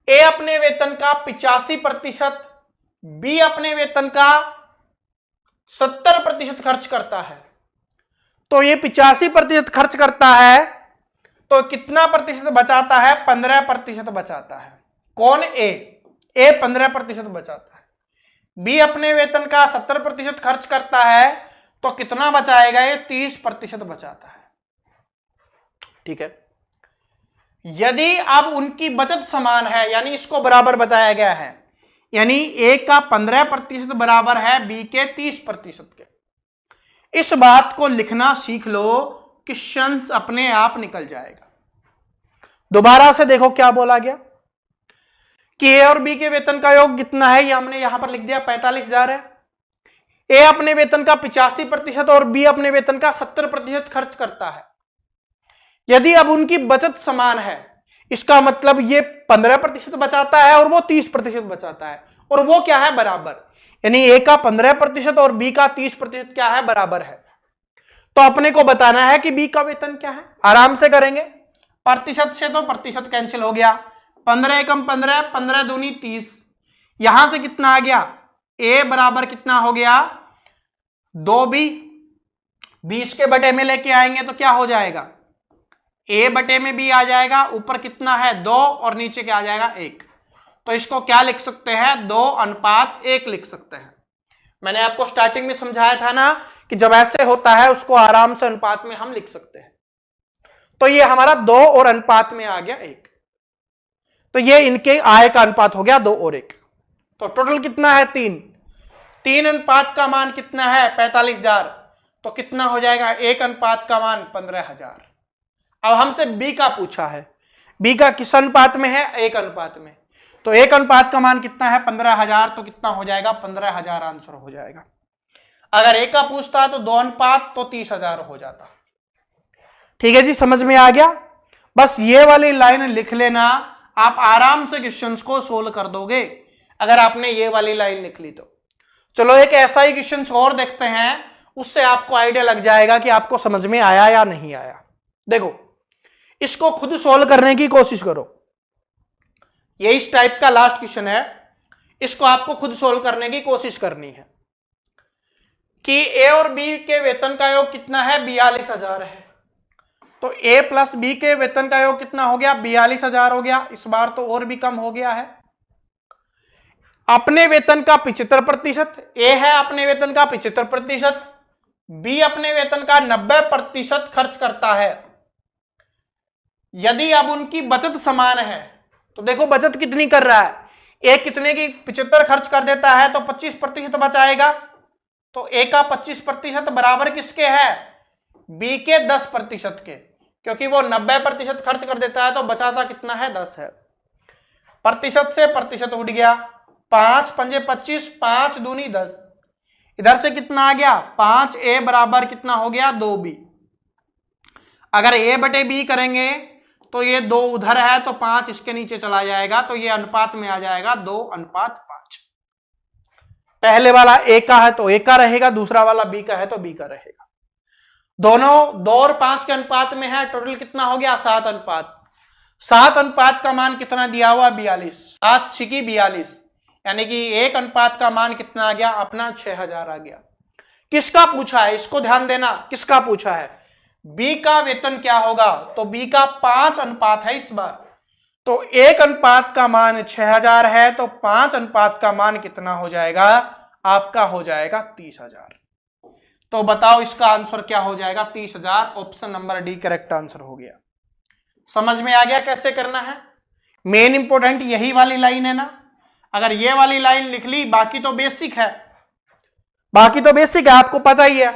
ए अपने वेतन का 85%, बी अपने वेतन का 70% खर्च करता है। तो ये 85% खर्च करता है, तो कितना प्रतिशत बचाता है, 15% बचाता है। कौन, ए 15% बचाता है। बी अपने वेतन का 70% खर्च करता है तो कितना बचाएगा? ये 30% बचाता है। ठीक है। यदि अब उनकी बचत समान है, यानी इसको बराबर बताया गया है, यानी ए का 15% बराबर है बी के 30% के। इस बात को लिखना सीख लो, क्वेश्चन अपने आप निकल जाएगा। दोबारा से देखो क्या बोला गया कि ए और बी के वेतन का योग कितना है, ये हमने यहां पर लिख दिया 45,000 है। ए अपने वेतन का 85% और बी अपने वेतन का 70% खर्च करता है। यदि अब उनकी बचत समान है, इसका मतलब ये 15% बचाता है और वो 30% बचाता है, और वो क्या है? बराबर। यानी ए का 15% और बी का 30% क्या है? बराबर है। तो अपने को बताना है कि बी का वेतन क्या है। आराम से करेंगे, प्रतिशत से तो प्रतिशत कैंसिल हो गया, 15 एकम 15, 15 दूनी 30। यहां से कितना आ गया? ए बराबर कितना हो गया? 2b। 20 के बटे में लेके आएंगे तो क्या हो जाएगा? ए बटे में बी आ जाएगा, ऊपर कितना है? 2 और नीचे क्या आ जाएगा? 1। तो इसको क्या लिख सकते हैं? 2:1 लिख सकते हैं। मैंने आपको स्टार्टिंग में समझाया था ना कि जब ऐसे होता है उसको आराम से अनुपात में हम लिख सकते हैं। तो ये हमारा 2 और अनुपात में आ गया 1। तो ये इनके आय का अनुपात हो गया 2 और 1। तो टोटल कितना है? 3। 3 अनुपात का मान कितना है? 45,000। तो कितना हो जाएगा? 1 अनुपात का मान 15,000। अब हमसे बी का पूछा है, बी का किस अनुपात में है? 1 अनुपात में। तो 1 अनुपात का मान कितना है? 15,000। तो कितना हो जाएगा? 15,000 आंसर हो जाएगा। अगर 1 का पूछता तो 2 अनुपात तो 30,000 हो जाता। ठीक है जी, समझ में आ गया? बस ये वाली लाइन लिख लेना, आप आराम से क्वेश्चंस को सोल्व कर दोगे अगर आपने ये वाली लाइन लिख ली तो। चलो एक ऐसा ही क्वेश्चन और देखते हैं, उससे आपको आइडिया लग जाएगा कि आपको समझ में आया या नहीं आया। देखो, इसको खुद सोल्व करने की कोशिश करो। ये इस टाइप का लास्ट क्वेश्चन है, इसको आपको खुद सोल्व करने की कोशिश करनी है कि ए और बी के वेतन का योग कितना है? 42,000 है। तो ए प्लस बी के वेतन का योग कितना हो गया? 42,000 हो गया। इस बार तो और भी कम हो गया है। अपने वेतन का 75%, ए है अपने वेतन का 75%, बी अपने वेतन का 90% खर्च करता है। यदि अब उनकी बचत समान है तो देखो बचत कितनी कर रहा है। ए कितने की? 75 खर्च कर देता है तो 25% बचाएगा। तो ए का 25% बराबर किसके है? बी के 10% के, क्योंकि वो 90% खर्च कर देता है तो बचाता कितना है? 10 है। प्रतिशत से प्रतिशत उठ गया, 5 पंजे 25, 5 दूनी 10। इधर से कितना आ गया? 5a बराबर कितना हो गया? 2b। अगर a बटे b करेंगे तो ये 2 उधर है तो 5 इसके नीचे चला जाएगा, तो ये अनुपात में आ जाएगा 2:5। पहले वाला a का है तो a का रहेगा, दूसरा वाला b का है तो b का रहेगा। दोनों 2 और 5 के अनुपात में है, टोटल कितना हो गया? 7 अनुपात। 7 अनुपात का मान कितना दिया हुआ? 42। 7 छिकी 42, यानी कि 1 अनुपात का मान कितना आ गया? अपना 6,000 आ गया। किसका पूछा है? इसको ध्यान देना, किसका पूछा है? बी का वेतन क्या होगा? तो बी का 5 अनुपात है इस बार। तो 1 अनुपात का मान 6,000 है, तो 5 अनुपात का मान कितना हो जाएगा? आपका हो जाएगा 30,000। तो बताओ इसका आंसर क्या हो जाएगा? 30,000। Option number D correct answer हो गया। समझ में आ गया कैसे करना है? मेन इंपोर्टेंट यही वाली लाइन है ना। अगर ये वाली लाइन लिख ली, बाकी तो बेसिक है, बाकी तो बेसिक है, आपको पता ही है।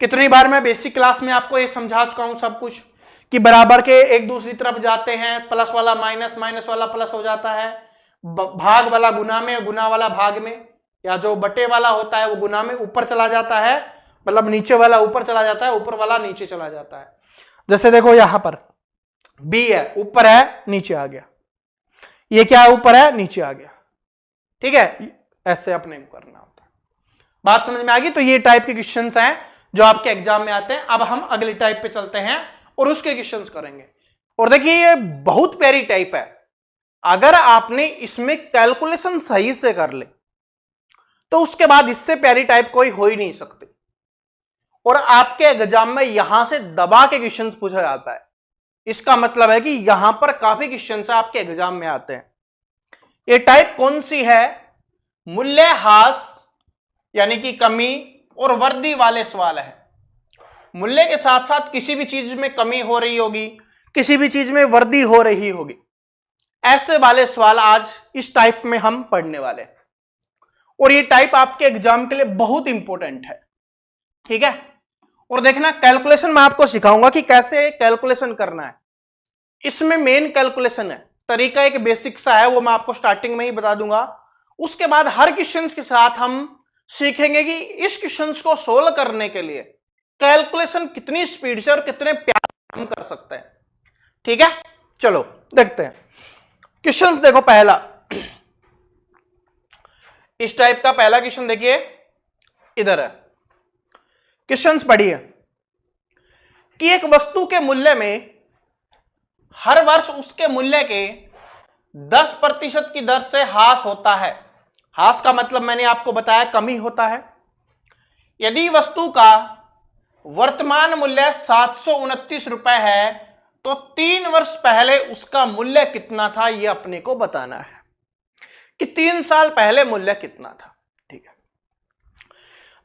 कितनी बार मैं बेसिक क्लास में आपको ये समझा चुका हूं सब कुछ कि बराबर के एक दूसरी तरफ जाते हैं, प्लस वाला माइनस, माइनस वाला प्लस हो जाता है, भाग वाला गुना में, गुना वाला भाग में, या जो बटे वाला होता है वो गुना में ऊपर चला जाता है, मतलब नीचे वाला ऊपर चला जाता है, ऊपर वाला नीचे चला जाता है। जैसे देखो यहां पर बी है, ऊपर है नीचे आ गया, ये क्या है? ऊपर है नीचे आ गया। ठीक है, ऐसे अपने को करना होता है। बात समझ में आ गई? तो ये टाइप के क्वेश्चंस हैं जो आपके एग्जाम में आते हैं। अब हम अगली टाइप पे चलते हैं और उसके क्वेश्चंस करेंगे। और देखिए ये बहुत प्यारी टाइप है, अगर आपने इसमें कैलकुलेशन सही से कर ले तो उसके बाद इससे प्यारी टाइप कोई हो ही नहीं सकती। और आपके एग्जाम में यहां से दबा के क्वेश्चंस पूछा जाता है, इसका मतलब है कि यहां पर काफी क्वेश्चंस आपके एग्जाम में आते हैं। ये टाइप कौन सी है? मूल्यह्रास यानी कि कमी और वृद्धि वाले सवाल है। मूल्य के साथ साथ किसी भी चीज में कमी हो रही होगी, किसी भी चीज में वृद्धि हो रही होगी, ऐसे वाले सवाल आज इस टाइप में हम पढ़ने वाले हैं। और ये टाइप आपके एग्जाम के लिए बहुत इंपॉर्टेंट है, ठीक है। और देखना कैलकुलेशन मैं आपको सिखाऊंगा कि कैसे कैलकुलेशन करना है। इसमें मेन कैलकुलेशन है, तरीका एक बेसिक सा है, वो मैं आपको स्टार्टिंग में ही बता दूंगा। उसके बाद हर क्वेश्चंस के साथ हम सीखेंगे कि इस क्वेश्चंस को सोल्व करने के लिए कैलकुलेशन कितनी स्पीड से और कितने प्यार हम कर सकते हैं, ठीक है। चलो देखते हैं क्वेश्चंस। देखो पहला, इस टाइप का पहला क्वेश्चन देखिए, इधर है। क्वेश्चंस पढ़िए कि एक वस्तु के मूल्य में हर वर्ष उसके मूल्य के 10% की दर से ह्रास होता है। ह्रास का मतलब मैंने आपको बताया कमी होता है। यदि वस्तु का वर्तमान मूल्य 729 रुपए है तो 3 वर्ष पहले उसका मूल्य कितना था, यह अपने को बताना है कि 3 साल पहले मूल्य कितना था, ठीक है।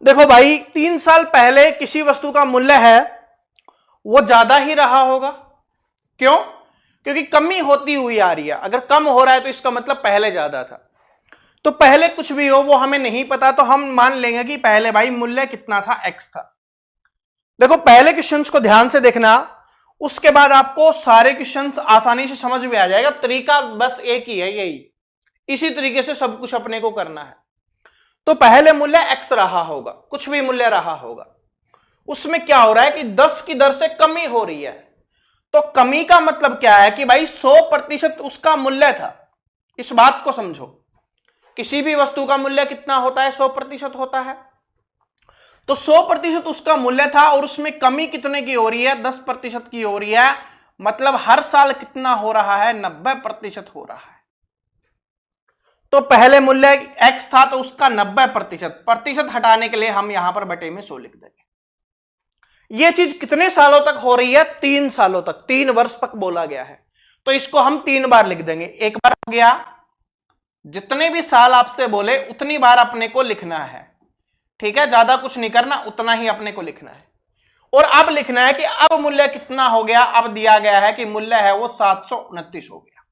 देखो भाई, 3 साल पहले किसी वस्तु का मूल्य है वो ज्यादा ही रहा होगा। क्यों? क्योंकि कमी होती हुई आ रही है। अगर कम हो रहा है तो इसका मतलब पहले ज्यादा था। तो पहले कुछ भी हो वो हमें नहीं पता, तो हम मान लेंगे कि पहले भाई मूल्य कितना था, एक्स था। देखो पहले क्वेश्चंस को ध्यान से देखना, उसके बाद आपको सारे क्वेश्चंस आसानी से समझ में आ जाएगा। तरीका बस एक ही है, यही इसी तरीके से सब कुछ अपने को करना है। तो पहले मूल्य एक्स रहा होगा, कुछ भी मूल्य रहा होगा, उसमें क्या हो रहा है कि 10 की दर से कमी हो रही है। तो कमी का मतलब क्या है कि भाई 100% उसका मूल्य था। इस बात को समझो, किसी भी वस्तु का मूल्य कितना होता है, 100% होता है। तो 100% उसका मूल्य था और उसमें कमी कितने की हो रही है, 10% की हो रही है। मतलब हर साल कितना हो रहा है, 90% हो रहा है। तो पहले मूल्य x था तो उसका 90%, प्रतिशत हटाने के लिए हम यहां पर बटे में 100 लिख देंगे। यह चीज कितने सालों तक हो रही है, 3 सालों तक, 3 वर्ष तक बोला गया है। तो इसको हम 3 बार लिख देंगे। एक बार हो गया, जितने भी साल आपसे बोले उतनी बार अपने को लिखना है, ठीक है। ज्यादा कुछ नहीं करना, उतना ही अपने को लिखना है। और अब लिखना है कि अब मूल्य कितना हो गया। अब दिया गया है कि मूल्य है वो 729 हो गया।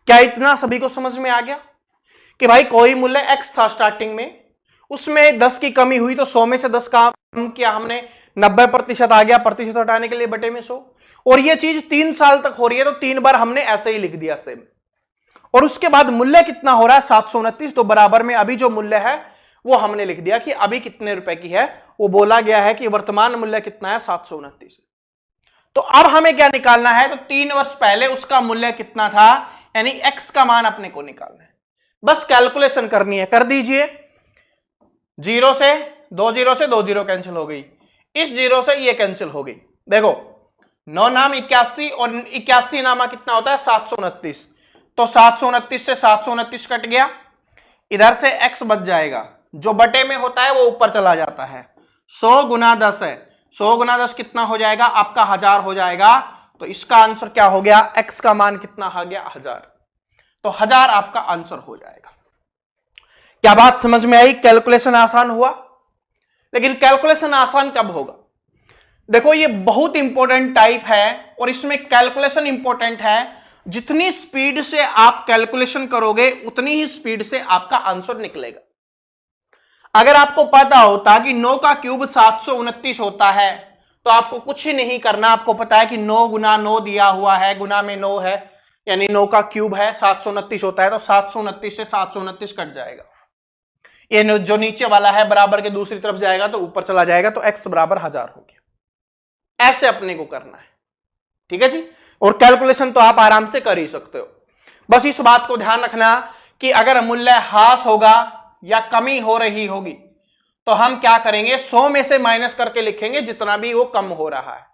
क्या इतना सभी को समझ में आ गया कि भाई कोई मूल्य x था स्टार्टिंग में, उसमें 10 की कमी हुई तो 100 में से 10 कम किया हमने, 90% आ गया, प्रतिशत हटाने के लिए बटे में 100। और ये चीज 3 साल तक हो रही है तो 3 बार हमने ऐसे ही लिख दिया सेम। और उसके बाद मूल्य कितना हो रहा है, 729। तो बराबर में अभी जो मूल्य है वो हमने लिख दिया कि अभी कितने रुपए की है। वो बोला गया है कि वर्तमान मूल्य कितना है, 729। तो अब हमें क्या निकालना है, तो 3 वर्ष पहले उसका मूल्य कितना था, यानी x का मान अपने को निकालना है। बस कैलकुलेशन करनी है, कर दीजिए। 0 से 2 0 कैंसिल हो गई, इस 0 से ये कैंसिल हो गई। देखो 9 नाम 81 और 81 नामा कितना होता है, 729। तो 729 से 729 कट गया, इधर से x बच जाएगा, जो बटे में होता है वो ऊपर चला जाता है। 100 गुना 10 है, 100 गुना 10 कितना हो जाएगा आपका, 1000 हो जाएगा। तो इसका आंसर क्या हो गया, x का मान कितना आ गया, 1000। तो 1000 आपका आंसर हो जाएगा। क्या बात समझ में आई? कैलकुलेशन आसान हुआ। लेकिन कैलकुलेशन आसान कब होगा? देखो ये बहुत इंपॉर्टेंट टाइप है और इसमें कैलकुलेशन इंपॉर्टेंट है। जितनी स्पीड से आप कैलकुलेशन करोगे उतनी ही स्पीड से आपका आंसर निकलेगा। अगर आपको पता होता कि 9 का क्यूब 729 होता है तो आपको कुछ ही नहीं करना। आपको पता है कि 9 गुना 9 दिया हुआ है, गुना में 9 है, यानी 9 का क्यूब है, 729 होता है। तो 729 से 729 कट जाएगा। ये जो नीचे वाला है बराबर के दूसरी तरफ जाएगा तो ऊपर चला जाएगा। तो x बराबर 1000 हो गया। ऐसे अपने को करना है, ठीक है जी। और कैलकुलेशन तो आप आराम से कर ही सकते हो। बस इस बात को ध्यान रखना कि अगर मूल्य ह्रास होगा या कमी हो रही होगी तो हम क्या करेंगे, 100 में से माइनस करके लिखेंगे जितना भी वो कम हो रहा है।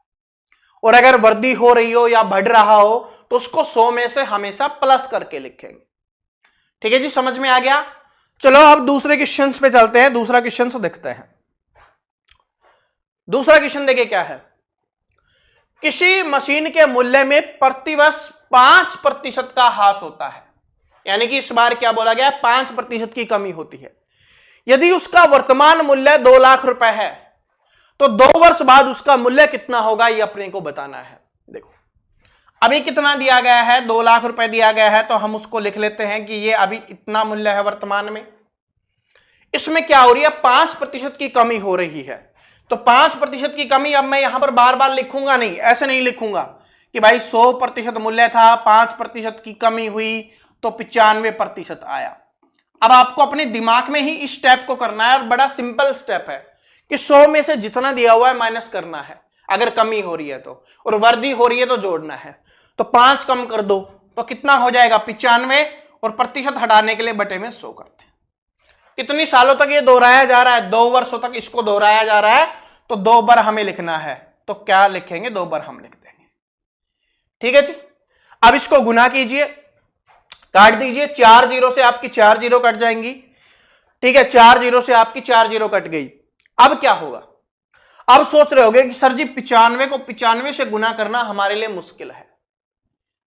और अगर वृद्धि हो रही हो या बढ़ रहा हो तो उसको 100 में से हमेशा प्लस करके लिखेंगे। ठीक है जी, समझ में आ गया। चलो अब दूसरे क्वेश्चन पे चलते हैं। दूसरा क्वेश्चन देखते हैं। दूसरा क्वेश्चन देखिए क्या है। किसी मशीन के मूल्य में प्रतिवर्ष 5% का ह्रास होता है। यानी कि इस बार क्या बोला गया, 5% की कमी होती है। यदि उसका वर्तमान मूल्य 2 लाख रुपए है तो 2 वर्ष बाद उसका मूल्य कितना होगा, ये अपने को बताना है। देखो अभी कितना दिया गया है, 2 लाख रुपए दिया गया है, तो हम उसको लिख लेते हैं कि ये अभी इतना मूल्य है वर्तमान में। इसमें क्या हो रही है, 5% की कमी हो रही है। तो 5% की कमी, अब मैं यहां पर बार बार लिखूंगा नहीं, ऐसे नहीं लिखूंगा कि भाई 100% मूल्य था, 5% की कमी हुई तो 95% आया। अब आपको अपने दिमाग में ही इस स्टेप को करना है, और बड़ा सिंपल स्टेप है कि 100 में से जितना दिया हुआ है माइनस करना है अगर कमी हो रही है तो, और वृद्धि हो रही है तो जोड़ना है। तो 5 कम कर दो तो कितना हो जाएगा, 95, और प्रतिशत हटाने के लिए बटे में 100 करते हैं। कितनी सालों तक ये दोहराया जा रहा है, 2 वर्षों तक इसको दोहराया जा रहा है, तो 2 बार हमें लिखना है। तो क्या लिखेंगे, 2 बार हम लिख देंगे। ठीक है जी। अब इसको गुना कीजिए, काट दीजिए, 4 जीरो से आपकी 4 जीरो कट जाएंगी। ठीक है, 4 जीरो से आपकी 4 जीरो कट गई। अब क्या होगा, अब सोच रहे होगे कि सर जी 95 को 95 से गुना करना हमारे लिए मुश्किल है।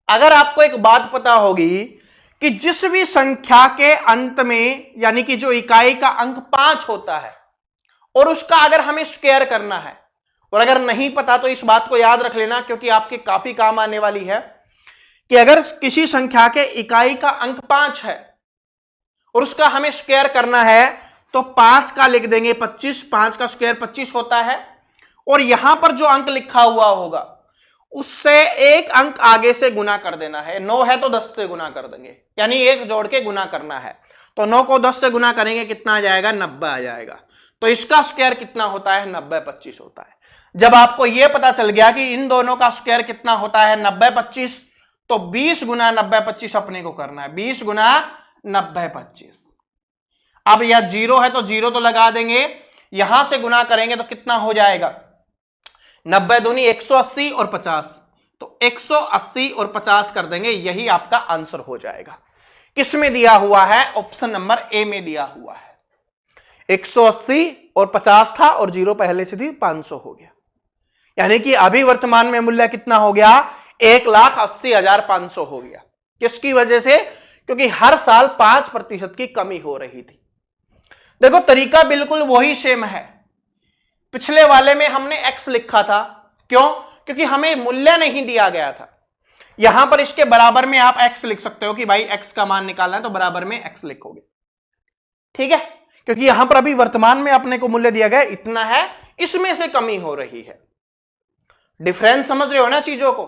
अगर आपको एक बात पता होगी कि जिस भी संख्या के अंत में, यानी कि जो इकाई का अंक 5 होता है, और उसका अगर हमें स्क्वायर करना है, और अगर नहीं पता तो इस बात को याद रख लेना क्योंकि आपके काफी काम आने वाली है, कि अगर किसी संख्या के इकाई का अंक 5 है और उसका हमें स्क्वायर करना है तो 5 का लिख देंगे 25, 5 का स्क्वायर 25 होता है, और यहां पर जो अंक लिखा हुआ होगा उससे एक अंक आगे से गुना कर देना है। 9 है तो 10 से गुना कर देंगे, यानी एक जोड़ के गुना करना है। तो 9 को 10 से गुना करेंगे, कितना आ जाएगा, 90 आ जाएगा। तो इसका स्क्वायर कितना होता है, 90 25 होता है। जब आपको यह पता चल गया कि इन दोनों का स्क्वायर कितना होता है, 90 25, तो 20 गुना 90 25 अपने को करना है, 20 गुना 90 25। अब यह 0 है तो 0 तो लगा देंगे, यहां से गुना करेंगे तो कितना हो जाएगा, 90 दूनी 180 और 50, तो 180 और 50 कर देंगे, यही आपका आंसर हो जाएगा। किस में दिया हुआ है, ऑप्शन नंबर ए में दिया हुआ है। 180 और 50 था और 0 पहले से थी, 500 हो गया। यानी कि अभी वर्तमान में मूल्य कितना हो गया, 1,80,500 हो गया। किसकी वजह से, क्योंकि हर साल 5% की कमी हो रही थी। देखो तरीका बिल्कुल वही सेम है। पिछले वाले में हमने x लिखा था, क्यों, क्योंकि हमें मूल्य नहीं दिया गया था। यहां पर इसके बराबर में आप x लिख सकते हो कि भाई x का मान निकालना है तो बराबर में x लिखोगे। ठीक है, क्योंकि यहां पर अभी वर्तमान में अपने को मूल्य दिया गया इतना है, इसमें से कमी हो रही है। डिफरेंस समझ रहे हो ना चीजों को।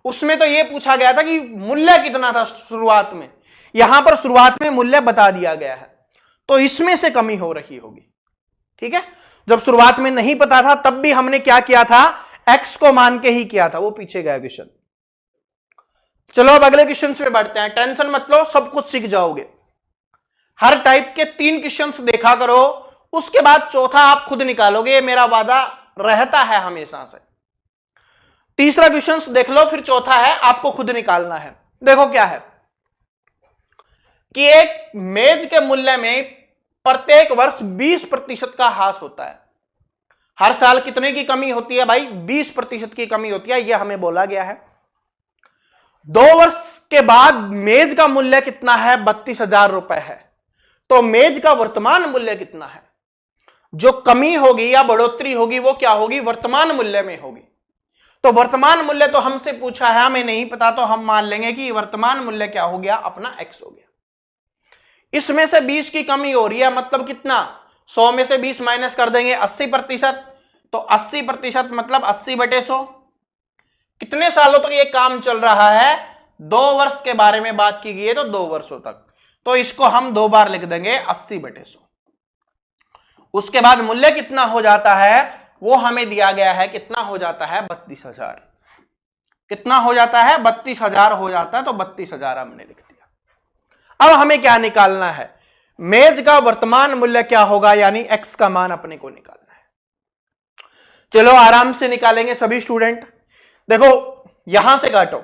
उसमें तो यह पूछा गया था कि मूल्य कितना था शुरुआत में, यहां पर शुरुआत में मूल्य बता दिया गया है, तो इसमें से कमी हो रही होगी। ठीक है, जब शुरुआत में नहीं पता था तब भी हमने क्या किया था, x को मान के ही किया था, वो पीछे गया क्वेश्चन। चलो अब अगले क्वेश्चन पे बढ़ते हैं। टेंशन मत लो, सब कुछ सीख जाओगे। हर टाइप के 3 क्वेश्चंस देखा करो, उसके बाद चौथा आप खुद निकालोगे, ये मेरा वादा रहता है हमेशा से। तीसरा क्वेश्चन देख लो, फिर चौथा है आपको खुद निकालना है। देखो क्या है कि एक मेज के मूल्य में प्रत्येक वर्ष 20% का ह्रास होता है। हर साल कितने की कमी होती है भाई, 20% की कमी होती है, यह हमें बोला गया है। 2 वर्ष के बाद मेज का मूल्य कितना है, 32,000 रुपए है। तो मेज का वर्तमान मूल्य कितना है, जो कमी होगी या बढ़ोतरी होगी वो क्या होगी, वर्तमान मूल्य में होगी। तो वर्तमान मूल्य तो हमसे पूछा है, हमें नहीं पता, तो हम मान लेंगे कि वर्तमान मूल्य क्या हो गया, अपना x हो गया। इसमें से 20 की कमी हो रही है, मतलब कितना, 100 में से 20 माइनस कर देंगे, 80%। तो 80% मतलब 80/100। कितने सालों तक ये काम चल रहा है, 2 वर्ष के बारे में बात की गई है तो 2 वर्षों तक। तो इसको हम 2 बार लिख देंगे, 80/100। उसके बाद मूल्य कितना हो जाता है, वो हमें दिया गया है, कितना हो जाता है, 32,000। कितना हो जाता है, 32,000 हो जाता है, तो 32,000 हमने लिख दिया। अब हमें क्या निकालना है, मेज का वर्तमान मूल्य क्या होगा, यानी x का मान अपने को निकालना है। चलो आराम से निकालेंगे सभी स्टूडेंट। देखो यहां से काटो,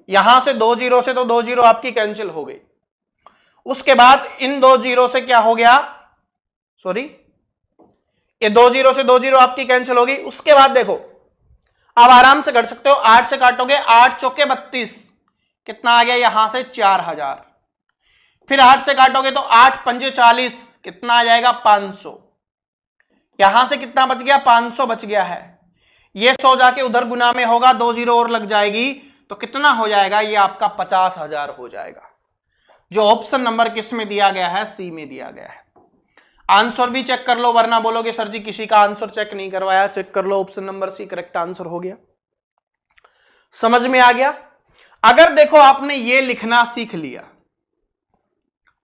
यहां से 2 जीरो से, तो 2 जीरो आपकी कैंसिल हो गई। उसके बाद इन 2 जीरो से क्या हो गया, सॉरी, ये 2 जीरो से 2 जीरो आपकी कैंसिल होगी। उसके बाद देखो अब आराम से कर सकते हो, 8 से काटोगे, 8 चौके 32, कितना आ गया, यहां से 4,000। फिर 8 से काटोगे तो 8 पंजे 40, कितना आ जाएगा 500। यहां से कितना बच गया 500 बच गया है। ये 100 जाके उधर गुना में होगा, 2 जीरो और लग जाएगी तो कितना हो जाएगा, ये आपका 50,000 हो जाएगा। जो ऑप्शन नंबर किस में दिया गया है, सी में दिया गया है। आंसर भी चेक कर लो, वरना बोलोगे सर जी किसी का आंसर चेक नहीं करवाया। चेक कर लो, option number C correct answer हो गया। समझ में आ गया। अगर देखो आपने ये लिखना सीख लिया,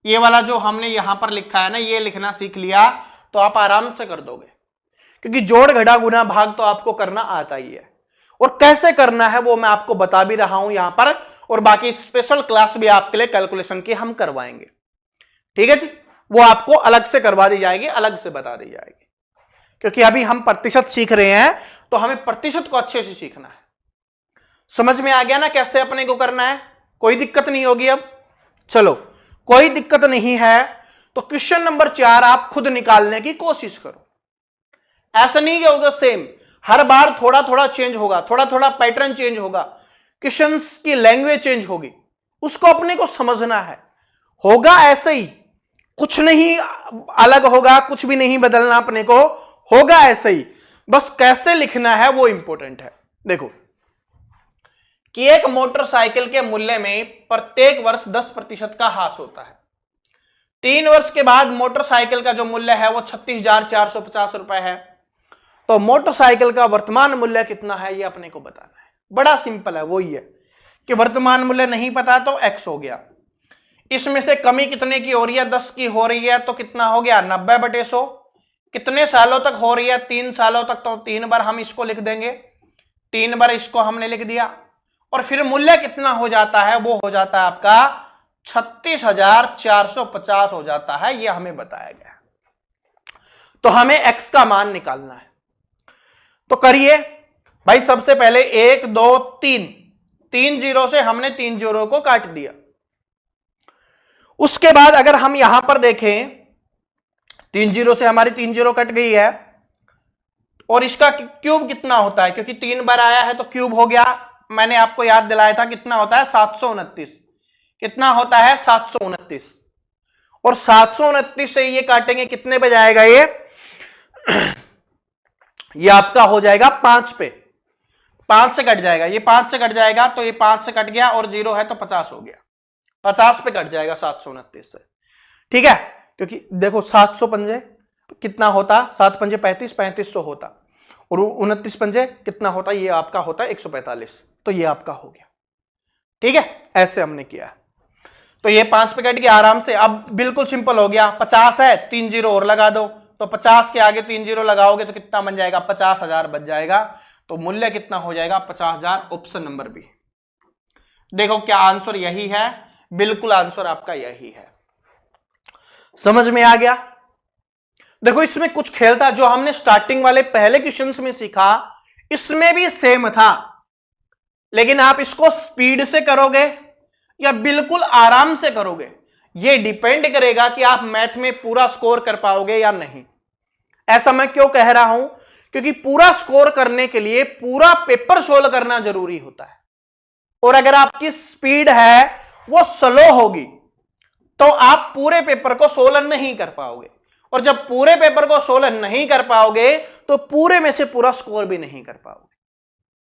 ये वाला जो हमने यहां पर लिखा है ना, ये लिखना सीख लिया तो आप आराम से कर दोगे, क्योंकि जोड़ घटा गुना भाग तो आपको करना आता ही है। और कैसे करना है वो मैं आपको बता भी रहा हूं यहां पर, और बाकी स्पेशल क्लास भी आपके लिए कैलकुलेशन की हम करवाएंगे। ठीक है जी, वो आपको अलग से करवा दी जाएगी, अलग से बता दी जाएगी, क्योंकि अभी हम प्रतिशत सीख रहे हैं तो हमें प्रतिशत को अच्छे से सीखना है। समझ में आ गया ना कैसे अपने को करना है, कोई दिक्कत नहीं होगी। अब चलो, कोई दिक्कत नहीं है तो क्वेश्चन नंबर 4 आप खुद निकालने की कोशिश करो। ऐसा नहीं कि होगा सेम, हर बार थोड़ा थोड़ा चेंज होगा, थोड़ा थोड़ा पैटर्न चेंज होगा, क्वेश्चंस की लैंग्वेज चेंज होगी, उसको अपने को समझना है। होगा ऐसे ही, कुछ नहीं अलग होगा, कुछ भी नहीं बदलना अपने को, होगा ऐसे ही, बस कैसे लिखना है वो इंपॉर्टेंट है। देखो कि एक मोटरसाइकिल के मूल्य में प्रत्येक वर्ष 10% का ह्रास होता है। 3 वर्ष के बाद मोटरसाइकिल का जो मूल्य है वो 36,450 रुपए है। तो मोटरसाइकिल का वर्तमान मूल्य कितना है ये अपने को बताना है। बड़ा सिंपल है, वही है कि वर्तमान मूल्य नहीं पता तो x हो गया, इसमें से कमी कितने की हो रही है, 10 की हो रही है, तो कितना हो गया 90/100। कितने सालों तक हो रही है, 3 सालों तक, तो 3 बार हम इसको लिख देंगे, 3 बार इसको हमने लिख दिया। और फिर मूल्य कितना हो जाता है, वो हो जाता है आपका 36,450 हो जाता है, ये हमें बताया गया। तो हमें x का मान निकालना है, तो करिए भाई। सबसे पहले 1 2 3 जीरो से हमने 3 जीरो को काट दिया। उसके बाद अगर हम यहां पर देखें, 3 जीरो से हमारी 3 जीरो कट गई है, और इसका क्यूब कितना होता है, क्योंकि 3 बार आया है तो क्यूब हो गया। मैंने आपको याद दिलाया था कितना होता है 729। कितना होता है 729, और 729 से ये काटेंगे कितने पे जाएगा, ये आपका हो जाएगा 5 पे, 5 से कट जाएगा, ये 5 से कट जाएगा, तो ये 5 से कट गया, और 0 है तो 50 हो गया, 50 पे कट जाएगा 729 से। ठीक है, क्योंकि देखो 700 पंजे कितना होता, 7 पंजे 35, 3500 होता, और 29 पंजे कितना होता, ये आपका होता है 145, तो ये आपका हो गया। ठीक है, ऐसे हमने किया। तो ये 5 पे कट गया आराम से। अब बिल्कुल सिंपल हो गया, 50 है, 3 जीरो और लगा दो, तो 50 के आगे 3 जीरो लगाओगे तो कितना बन जाएगा, 50,000 बच जाएगा। तो मूल्य कितना हो जाएगा 50,000, ऑप्शन नंबर बी। देखो क्या आंसर यही है, बिल्कुल आंसर आपका यही है। समझ में आ गया। देखो इसमें कुछ खेल था जो हमने स्टार्टिंग वाले पहले क्वेश्चंस में सीखा, इसमें भी सेम था, लेकिन आप इसको स्पीड से करोगे या बिल्कुल आराम से करोगे, यह डिपेंड करेगा कि आप मैथ में पूरा स्कोर कर पाओगे या नहीं। ऐसा मैं क्यों कह रहा हूं, क्योंकि पूरा स्कोर करने के लिए पूरा पेपर सोल्व करना जरूरी होता है, और अगर आपकी स्पीड है वो स्लो होगी तो आप पूरे पेपर को सोल्व नहीं कर पाओगे, और जब पूरे पेपर को सोल्व नहीं कर पाओगे तो पूरे में से पूरा स्कोर भी नहीं कर पाओगे।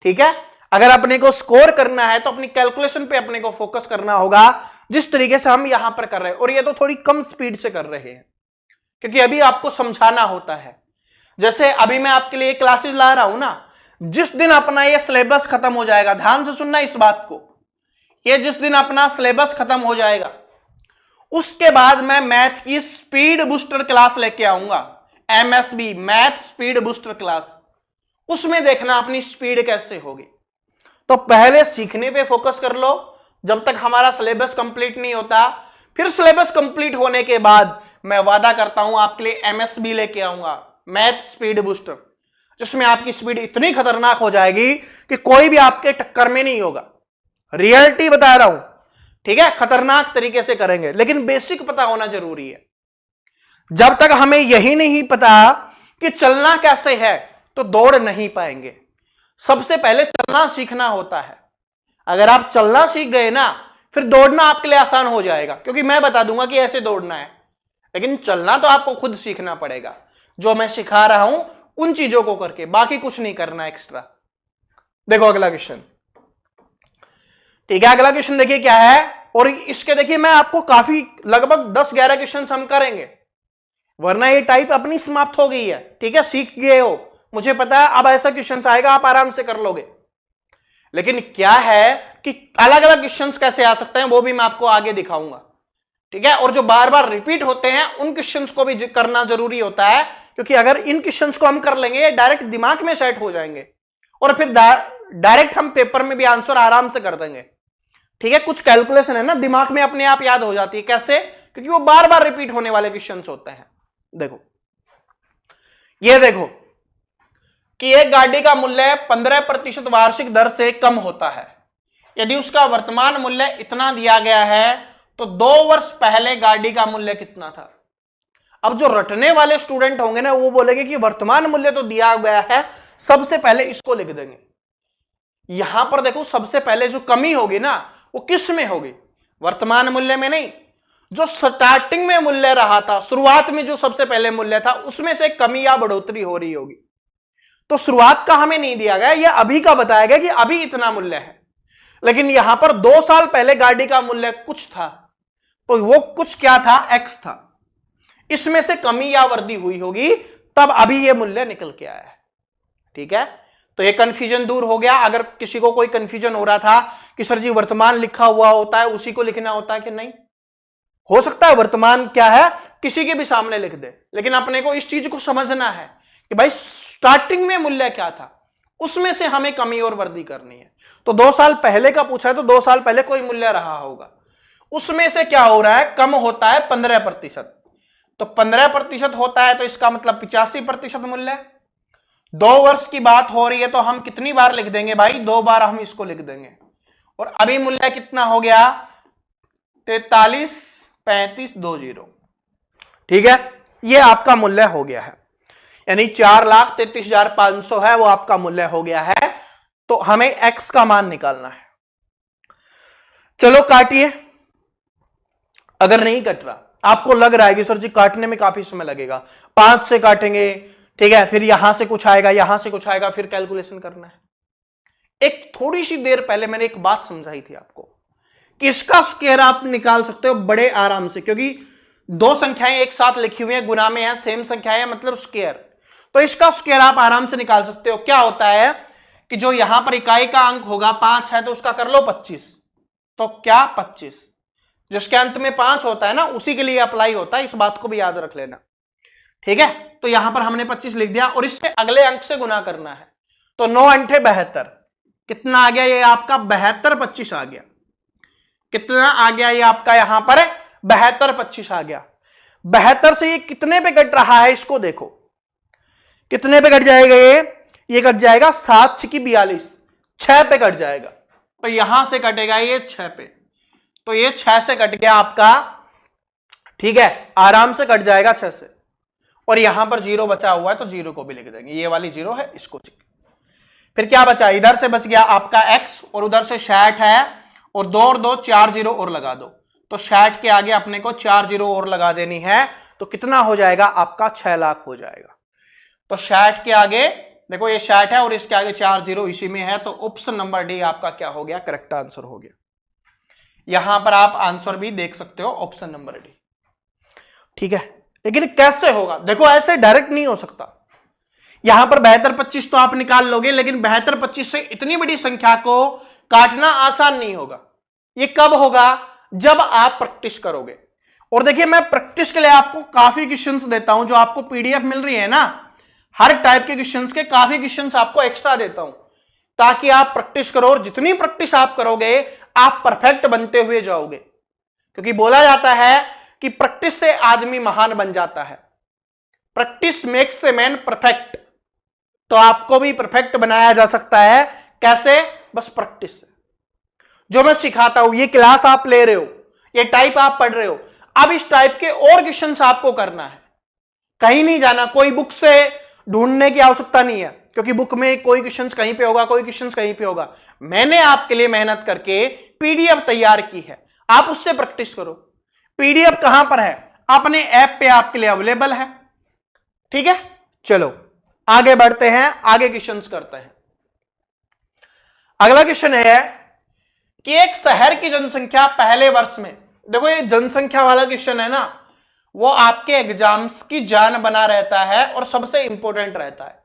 ठीक है, अगर अपने को स्कोर करना है तो अपनी कैलकुलेशन पे अपने को फोकस करना होगा, जिस तरीके से हम यहां पर कर रहे हैं। और ये तो थोड़ी कम स्पीड से कर रहे हैं, क्योंकि अभी आपको समझाना होता है। जैसे अभी मैं आपके लिए क्लासेस ला रहा हूं ना, जिस दिन अपना ये सिलेबस खत्म हो जाएगा, ध्यान से सुनना इस बात को, ये जिस दिन अपना सिलेबस खत्म हो जाएगा उसके बाद मैं मैथ की स्पीड बूस्टर क्लास लेके आऊंगा, MSB math speed booster class. उसमें देखना अपनी स्पीड कैसे होगी। तो पहले सीखने पे फोकस कर लो जब तक हमारा सिलेबस कंप्लीट नहीं होता, फिर सिलेबस कंप्लीट होने के बाद मैं वादा करता हूं आपके लिए MSB लेके आऊंगा, मैथ स्पीड बूस्टर, जिसमें आपकी स्पीड इतनी खतरनाक हो जाएगी कि कोई भी आपके टक्कर में नहीं होगा। रियलिटी बता रहा हूं, ठीक है, खतरनाक तरीके से करेंगे, लेकिन बेसिक पता होना जरूरी है। जब तक हमें यही नहीं पता कि चलना कैसे है तो दौड़ नहीं पाएंगे। सबसे पहले चलना सीखना होता है। अगर आप चलना सीख गए ना, फिर दौड़ना आपके लिए आसान हो जाएगा, क्योंकि मैं बता दूंगा कि ऐसे दौड़ना है, लेकिन चलना तो आपको खुद सीखना पड़ेगा। जो मैं सिखा रहा हूं उन चीजों को करके, बाकी कुछ नहीं करना एक्स्ट्रा। देखो अगला क्वेश्चन, ठीक है, अगला क्वेश्चन देखिए क्या है, और इसके देखिए मैं आपको काफी लगभग 10-11 क्वेश्चन हम करेंगे, वरना ये टाइप अपनी समाप्त हो गई है। ठीक है, सीख गए हो, मुझे पता है। अब ऐसा क्वेश्चन आएगा आप आराम से कर लोगे, लेकिन क्या है कि अलग अलग क्वेश्चंस कैसे आ सकते हैं वो भी मैं आपको आगे दिखाऊंगा। ठीक है, और जो बार बार रिपीट होते हैं उन क्वेश्चंस को भी करना जरूरी होता है, क्योंकि अगर इन क्वेश्चंस को हम कर लेंगे ये डायरेक्ट दिमाग में सेट हो जाएंगे, और फिर डायरेक्ट हम पेपर में भी आंसर आराम से कर देंगे। ठीक है, कुछ कैलकुलेशन है ना दिमाग में अपने आप याद हो जाती है। कैसे? क्योंकि वो बार बार रिपीट होने वाले क्वेश्चंस होते हैं। देखो ये देखो कि एक गाड़ी का मूल्य 15% वार्षिक दर से कम होता है। यदि उसका वर्तमान मूल्य इतना दिया गया है तो 2 वर्ष पहले गाड़ी का मूल्य कितना था। अब जो रटने वाले स्टूडेंट होंगे ना वो बोलेंगे कि वर्तमान मूल्य तो दिया गया है, सबसे पहले इसको लिख देंगे। यहां पर देखो सबसे पहले जो कमी होगी ना वो किस में होगी? वर्तमान मूल्य में नहीं, जो स्टार्टिंग में मूल्य रहा था, शुरुआत में जो सबसे पहले मूल्य था उसमें से कमी या बढ़ोतरी हो रही होगी। तो शुरुआत का हमें नहीं दिया गया, यह अभी का बताया गया कि अभी इतना मूल्य है, लेकिन यहां पर 2 साल पहले गाड़ी का मूल्य कुछ था, तो वो कुछ क्या था? एक्स था। इसमें से कमी या वृद्धि हुई होगी, तब अभी यह मूल्य निकल के आया है। ठीक है, तो ये कंफ्यूजन दूर हो गया। अगर किसी को कोई कंफ्यूजन हो रहा था कि सर जी वर्तमान लिखा हुआ होता है उसी को लिखना होता है कि नहीं, हो सकता है वर्तमान क्या है किसी के भी सामने लिख दे, लेकिन अपने को इस चीज को समझना है कि भाई स्टार्टिंग में मूल्य क्या था, उसमें से हमें कमी और वृद्धि करनी है। तो 2 साल पहले का पूछा है तो 2 साल पहले कोई मूल्य रहा होगा, उसमें से क्या हो रहा है? कम होता है 15%। तो 15% होता है तो इसका मतलब 85% मूल्य। 2 वर्ष की बात हो रही है तो हम कितनी बार लिख देंगे भाई? 2 बार हम इसको लिख देंगे। और अभी मूल्य कितना हो गया? 43,35,20। ठीक है, ये आपका मूल्य हो गया है, यानी 4,33,500 है वो आपका मूल्य हो गया है। तो हमें एक्स का मान निकालना है। चलो काटिए। अगर नहीं कट रहा, आपको लग रहा है कि सर जी काटने में काफी समय लगेगा, 5 से काटेंगे, ठीक है, फिर यहां से कुछ आएगा, यहां से कुछ आएगा, फिर कैलकुलेशन करना है। एक थोड़ी सी देर पहले मैंने एक बात समझाई थी आपको कि इसका स्क्वायर आप निकाल सकते हो बड़े आराम से, क्योंकि 2 संख्याएं एक साथ लिखी हुई है, गुना में है, सेम संख्या है, मतलब स्क्वायर। तो इसका स्क्वायर आप आराम से निकाल सकते हो। क्या होता है कि जो यहां पर इकाई का अंक होगा 5 है तो उसका कर लो 25, तो क्या 25 जिसके अंत में 5 होता है ना उसी के लिए अप्लाई होता है, इस बात को भी याद रख लेना। ठीक है, तो यहां पर हमने 25 लिख दिया और इससे अगले अंक से गुना करना है, तो 9 अंठे 72। कितना आ गया? ये आपका 72 25 आ गया। कितना आ गया ये आपका? यहां पर 72 25 आ गया। 72 से ये कितने पे कट रहा है इसको देखो, कितने पे कट जाएगा? ये कट जाएगा 7 6 42, 6 पे कट जाएगा। तो यहां से कटेगा ये 6 पे, तो ये 6 से कट गया आपका। ठीक है, आराम से कट जाएगा 6 से, और यहां पर 0 बचा हुआ है तो 0 को भी लिख देंगे, ये वाली 0 है इसको। फिर क्या बचा? इधर से बच गया आपका x और उधर से 60 है, और 2 और 2 4 0 और लगा दो, तो 60 के आगे अपने को 4 0 और लगा देनी है, तो कितना हो जाएगा आपका? 6 लाख हो जाएगा। तो 60 के आगे देखो ये 60 है और इसके आगे 4 0 इसी में है, तो ऑप्शन नंबर डी आपका क्या हो गया? करेक्ट आंसर हो गया। यहां पर आप आंसर भी देख सकते हो, ऑप्शन नंबर डी। ठीक है, लेकिन कैसे होगा? देखो ऐसे डायरेक्ट नहीं हो सकता। यहां पर 72 25 तो आप निकाल लोगे, लेकिन 72 25 से इतनी बड़ी संख्या को काटना आसान नहीं होगा। ये कब होगा? जब आप प्रैक्टिस करोगे। और देखिए मैं प्रैक्टिस के लिए आपको काफी क्वेश्चंस देता हूं, जो आपको पीडीएफ मिल रही है ना, हर टाइप के क्वेश्चंस के काफी क्वेश्चंस आपको एक्स्ट्रा देता हूं, ताकि आप प्रैक्टिस करो, और जितनी प्रैक्टिस आप करोगे आप परफेक्ट बनते हुए जाओगे। क्योंकि बोला जाता है कि प्रैक्टिस से आदमी महान बन जाता है, practice makes a man perfect. तो आपको भी परफेक्ट बनाया जा सकता है। कैसे? बस प्रैक्टिस से। जो मैं सिखाता हूं, ये क्लास आप ले रहे हो, ये टाइप आप पढ़ रहे हो, अब इस टाइप के और क्वेश्चंस आपको करना है। कहीं नहीं जाना, कोई बुक से ढूंढने की आवश्यकता नहीं है, क्योंकि बुक में कोई क्वेश्चंस कहीं पे होगा, कोई क्वेश्चंस कहीं पे होगा। मैंने आपके लिए मेहनत करके पीडीएफ तैयार की है, आप उससे प्रैक्टिस करो। पीडीएफ कहां पर है? अपने ऐप पे आपके लिए अवेलेबल है। ठीक है, चलो आगे बढ़ते हैं, आगे क्वेश्चंस करते हैं। अगला क्वेश्चन है कि एक शहर की जनसंख्या पहले वर्ष में, देखो ये जनसंख्या वाला क्वेश्चन है ना, वो आपके एग्जाम्स की जान बना रहता है और सबसे इंपॉर्टेंट रहता है।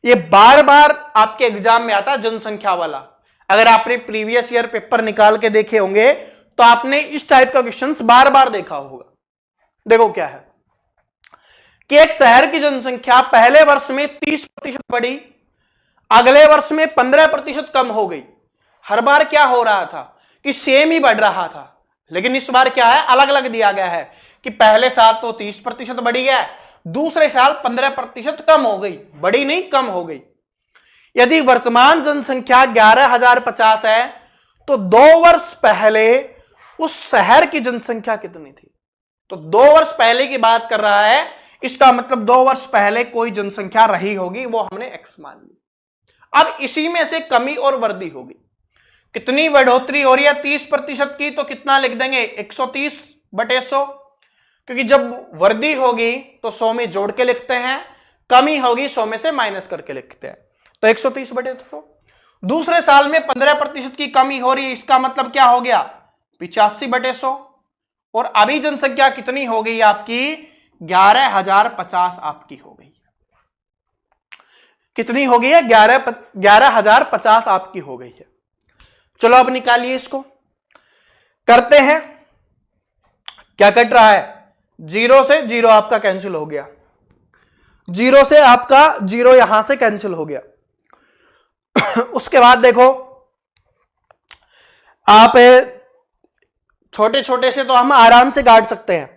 ये बार बार आपके एग्जाम में आता है जनसंख्या वाला। अगर आपने प्रीवियस ईयर पेपर निकाल के देखे होंगे तो आपने इस टाइप का क्वेश्चंस बार बार देखा होगा। देखो क्या है कि एक शहर की जनसंख्या पहले वर्ष में 30% बढ़ी, अगले वर्ष में 15% कम हो गई। हर बार क्या हो रहा था कि सेम ही बढ़ रहा था, लेकिन इस बार क्या है, अलग अलग दिया गया है कि पहले साल तो 30% बढ़ी है, दूसरे साल 15% कम हो गई, बढ़ी नहीं कम हो गई। यदि वर्तमान जनसंख्या 11,050 है तो 2 वर्ष पहले उस शहर की जनसंख्या कितनी थी? तो 2 वर्ष पहले की बात कर रहा है, इसका मतलब 2 वर्ष पहले कोई जनसंख्या रही होगी, वो हमने एक्स मान ली। अब इसी में से कमी और वृद्धि होगी। कितनी बढ़ोतरी हो रही है 30% की, तो कितना लिख देंगे 130/100, क्योंकि जब वृद्धि होगी तो 100 में जोड़ के लिखते हैं, कमी होगी 100 में से माइनस करके लिखते हैं, तो 130/100। दूसरे साल में 15% की कमी हो रही है, इसका मतलब क्या हो गया 85/100। और अभी जनसंख्या कितनी हो गई आपकी 11,050 आपकी हो गई। कितनी हो गई है 11,050 आपकी हो गई है। चलो अब निकालिए इसको, करते हैं। क्या कट रहा है, 0 से 0 आपका कैंसिल हो गया, 0 से आपका 0 यहां से कैंसिल हो गया। उसके बाद देखो आप छोटे छोटे से तो हम आराम से काट सकते हैं,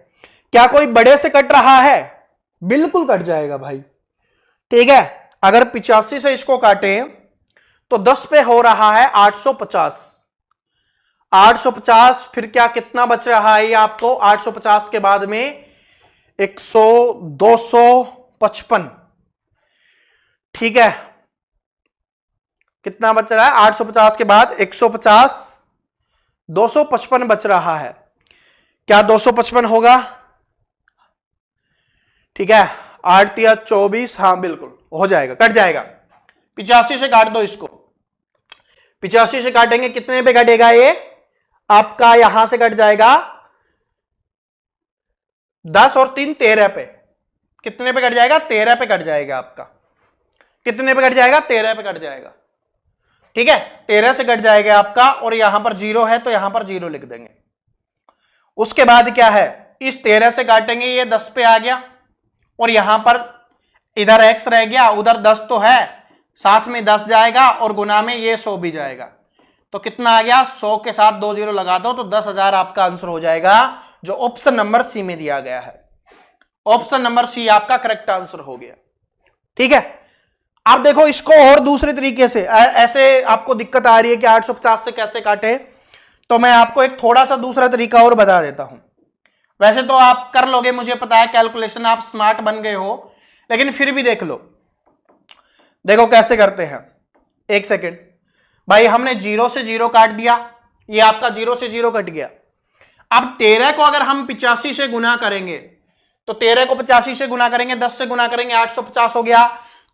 क्या कोई बड़े से कट रहा है? बिल्कुल कट जाएगा भाई। ठीक है, अगर 85 से इसको काटें तो 10 पे हो रहा है 850, 850, फिर क्या कितना बच रहा है ये आपको 850 के बाद में 100, 255। ठीक है, कितना बच रहा है 850 के बाद 150, 255 बच रहा है। क्या 255 होगा? ठीक है, 8 या 24, हाँ बिल्कुल हो जाएगा, कट जाएगा। 85 से काट दो इसको, 85 से काटेंगे कितने पे कटेगा ये आपका, यहां से कट जाएगा 10 और 3 13 पे। कितने पे कट जाएगा 13 पे कट जाएगा आपका। कितने पे कट जाएगा 13 पे कट जाएगा। ठीक है, 13 से कट जाएगा आपका, और यहां पर 0 है तो यहां पर 0 लिख देंगे। उसके बाद क्या है, इस 13 से काटेंगे ये 10 पे आ गया, और यहां पर इधर x रह गया, उधर 10 तो है, साथ में 10 जाएगा और गुना में ये 100 भी जाएगा, तो कितना आ गया 100 के साथ 2 0 लगा दो तो 10,000 आपका आंसर हो जाएगा, जो ऑप्शन नंबर सी में दिया गया है। ऑप्शन नंबर सी आपका करेक्ट आंसर हो गया। ठीक है, आप देखो इसको और दूसरे तरीके से, ऐसे आपको दिक्कत आ रही है कि 850 से कैसे काटे, तो मैं आपको एक थोड़ा सा दूसरा तरीका और बता देता हूं। वैसे तो आप कर लोगे, मुझे पता है कैलकुलेशन आप स्मार्ट बन गए हो, लेकिन फिर भी देख लो। देखो कैसे करते हैं, एक सेकेंड भाई, हमने 0 से 0 काट दिया, ये आपका 0 से 0 कट गया। अब 13 को अगर हम 85 से गुना करेंगे, तो 13 को 85 से गुना करेंगे, 10 से गुना करेंगे 850 हो गया,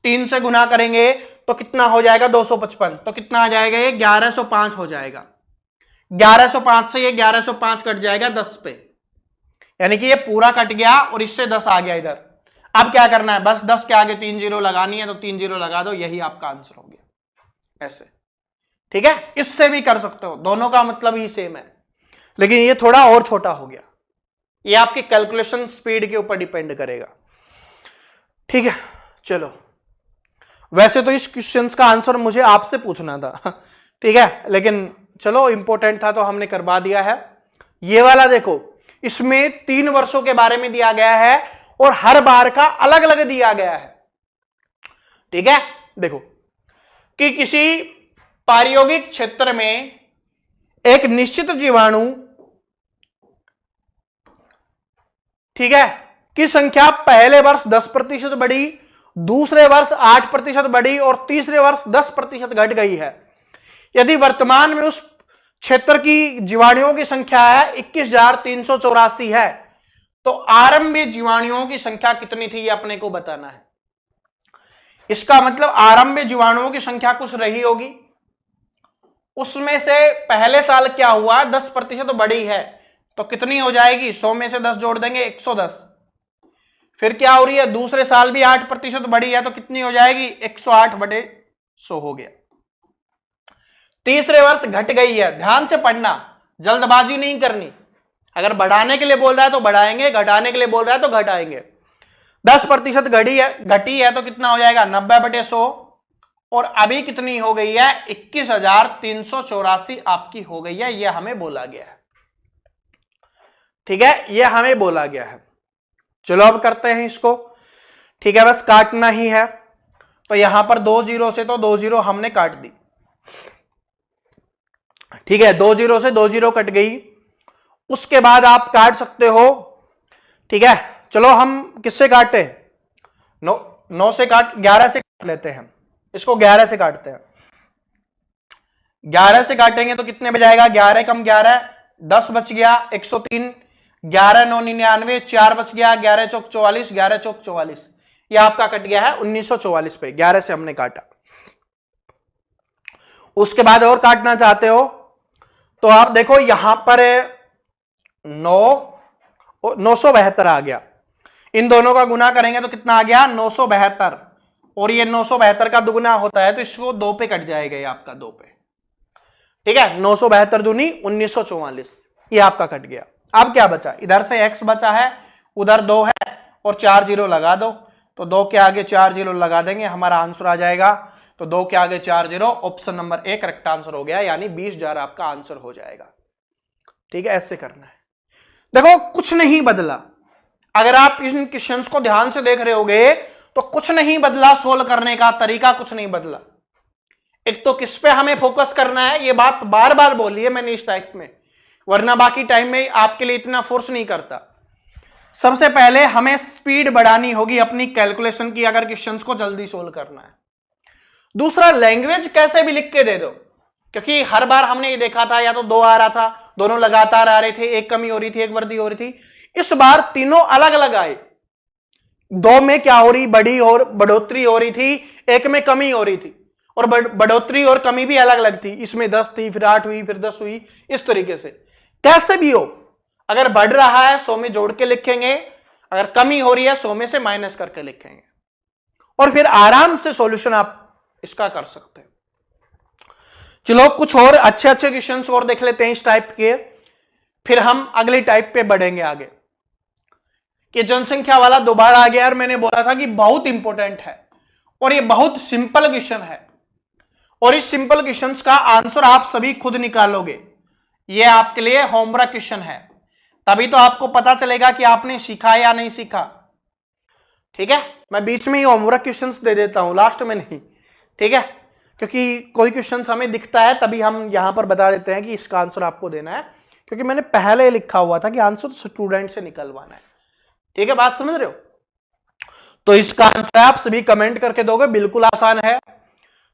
3 से गुना करेंगे तो कितना हो जाएगा 255, तो कितना आ जाएगा ये 1105 हो जाएगा। 1105 से ये 1105 कट जाएगा 10 पे, यानी कि ये पूरा कट गया और इससे 10 आ गया इधर। अब क्या करना है, बस 10 के आगे 3 0 लगानी है, तो 3 0 लगा दो, यही आपका आंसर हो गया। ऐसे ठीक है, इससे भी कर सकते हो, दोनों का मतलब ही सेम है, लेकिन ये थोड़ा और छोटा हो गया। ये आपकी कैलकुलेशन स्पीड के ऊपर डिपेंड करेगा। ठीक है, चलो वैसे तो इस क्वेश्चन का आंसर मुझे आपसे पूछना था, ठीक है, लेकिन चलो इंपॉर्टेंट था तो हमने करवा दिया है। ये वाला देखो, इसमें 3 वर्षों के बारे में दिया गया है और हर बार का अलग अलग दिया गया है। ठीक है, देखो कि किसी प्रायोगिक क्षेत्र में एक निश्चित जीवाणु, ठीक है, की संख्या पहले वर्ष 10% बढ़ी, दूसरे वर्ष 8% बढ़ी और तीसरे वर्ष 10% घट गई है। यदि वर्तमान में उस क्षेत्र की जीवाणुओं की संख्या है 21,384 है, तो आरंभीय जीवाणुओं की संख्या कितनी थी ये अपने को बताना है। इसका मतलब आरंभीय जीवाणुओं की संख्या कुछ रही होगी, उसमें से पहले साल क्या हुआ 10% बढ़ी है, तो कितनी हो जाएगी, 100 में से 10 जोड़ देंगे 110। फिर क्या हो रही है, दूसरे साल भी 8% बढ़ी है, तो कितनी हो जाएगी 108/100 हो गया। तीसरे वर्ष घट गई है, ध्यान से पढ़ना, जल्दबाजी नहीं करनी। अगर बढ़ाने के लिए बोल रहा है तो बढ़ाएंगे, घटाने के लिए बोल रहा है तो घटाएंगे। 10% घटी है तो कितना हो जाएगा 90/100, और अभी कितनी हो गई है 21,384 आपकी हो गई है, यह हमें बोला गया है। ठीक है, यह हमें बोला गया है। चलो अब करते हैं इसको। ठीक है, बस काटना ही है, तो यहां पर 2 0 से तो 2 0 हमने काट दी। ठीक है, 2 0 से 2 0 कट गई। उसके बाद आप काट सकते हो। ठीक है, चलो हम किससे काटे, 9 से 11 से काट लेते हैं, इसको 11 से काटते हैं। 11 से काटेंगे तो कितने बजाएगा, 11 कम 11 10 बच गया 103, 11 9 99, 4 बच गया, 11 चौक 44, 11 चौक 44, ये आपका कट गया है 1944 पे, 11 से हमने काटा। उसके बाद और काटना चाहते हो तो आप देखो यहां पर 972 आ गया, इन दोनों का गुना करेंगे तो कितना आ गया 972, और ये 972 का दुगुना होता है तो इसको 2 पे कट जाएगा, ये आपका 2 पे। ठीक है, 972 दूनी 1944, ये आपका कट गया। अब क्या बचा, इधर से x बचा है, उधर 2 है, और 4 0 लगा दो, तो 2 के आगे 4 0 लगा देंगे, हमारा आंसर आ जाएगा। तो 2 के आगे 4 0, option number A correct answer हो गया, यानी 20,000 आपका आंसर हो जाएगा। ठीक है, ऐसे करना है। देखो कुछ नहीं बदला, अगर आप इन क्वेश्चंस को ध्यान से देख रहे होगे तो कुछ नहीं बदला, सोल्व करने का तरीका कुछ नहीं बदला। एक तो किस पे हमें फोकस करना है, ये बात बार बार बोली है मैंने इस टाइप में, वरना बाकी टाइम में आपके लिए इतना फोर्स नहीं करता। सबसे पहले हमें स्पीड बढ़ानी होगी अपनी कैलकुलेशन की, अगर क्वेश्चंस को जल्दी सोल्व करना है। दूसरा, लैंग्वेज कैसे भी लिख के दे दो, क्योंकि हर बार हमने ये देखा था या तो 2 आ रहा था, दोनों लगातार आ रहे थे, एक कमी हो रही थी, एक वृद्धि हो रही थी। इस बार तीनों अलग अलग आए, 2 में क्या हो रही, बड़ी और बढ़ोतरी हो रही थी, एक में कमी हो रही थी, और बढ़ोतरी और कमी भी अलग अलग थी। इसमें 10 थी, फिर 8 हुई, फिर 10 हुई, इस तरीके से। कैसे भी हो, अगर बढ़ रहा है 100 में जोड़ के लिखेंगे, अगर कमी हो रही है 100 में से माइनस करके लिखेंगे, और फिर आराम से सॉल्यूशन आप इसका कर सकते हैं। चलो कुछ और अच्छे अच्छे क्वेश्चंस और देख लेते हैं इस टाइप के, फिर हम अगले टाइप पे बढ़ेंगे आगे। कि जनसंख्या वाला दोबारा आ गया, और मैंने बोला था कि बहुत इंपॉर्टेंट है, और ये बहुत सिंपल क्वेश्चन है, और इस सिंपल क्वेश्चंस का आंसर आप सभी खुद निकालोगे। ये आपके लिए होमवर्क क्वेश्चन है, तभी तो आपको पता चलेगा कि आपने सीखा या नहीं सीखा। ठीक है, मैं बीच में ही होमवर्क क्वेश्चंस दे देता हूं, लास्ट में नहीं। ठीक है, क्योंकि कोई क्वेश्चंस हमें दिखता है तभी हम यहां पर बता देते हैं कि इसका आंसर आपको देना है, क्योंकि मैंने पहले लिखा हुआ था कि आंसर स्टूडेंट से निकलवाना है। ठीक है, बात समझ रहे हो? तो इसका आंसर आप सभी कमेंट करके दोगे, बिल्कुल आसान है।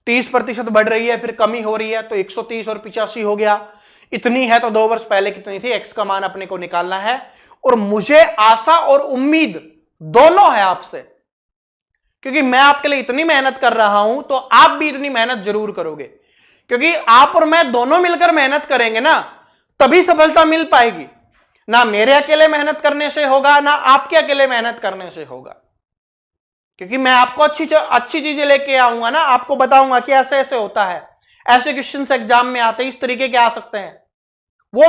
30% बढ़ रही है, फिर कमी हो रही है, तो 130 और 85 हो गया। इतनी है तो 2 वर्ष पहले कितनी थी, x का मान अपने को निकालना है। और मुझे आशा और उम्मीद दोनों है आपसे, क्योंकि मैं आपके लिए इतनी मेहनत कर रहा हूं, तो आप भी इतनी मेहनत जरूर करोगे, क्योंकि आप और मैं दोनों मिलकर मेहनत करेंगे ना, तभी सफलता मिल पाएगी। ना मेरे अकेले मेहनत करने से होगा, ना आपके अकेले मेहनत करने से होगा, क्योंकि मैं आपको अच्छी चीजें लेके आऊंगा ना, आपको बताऊंगा कि ऐसे ऐसे होता है, ऐसे क्वेश्चंस एग्जाम में आते हैं, इस तरीके के आ सकते हैं। वो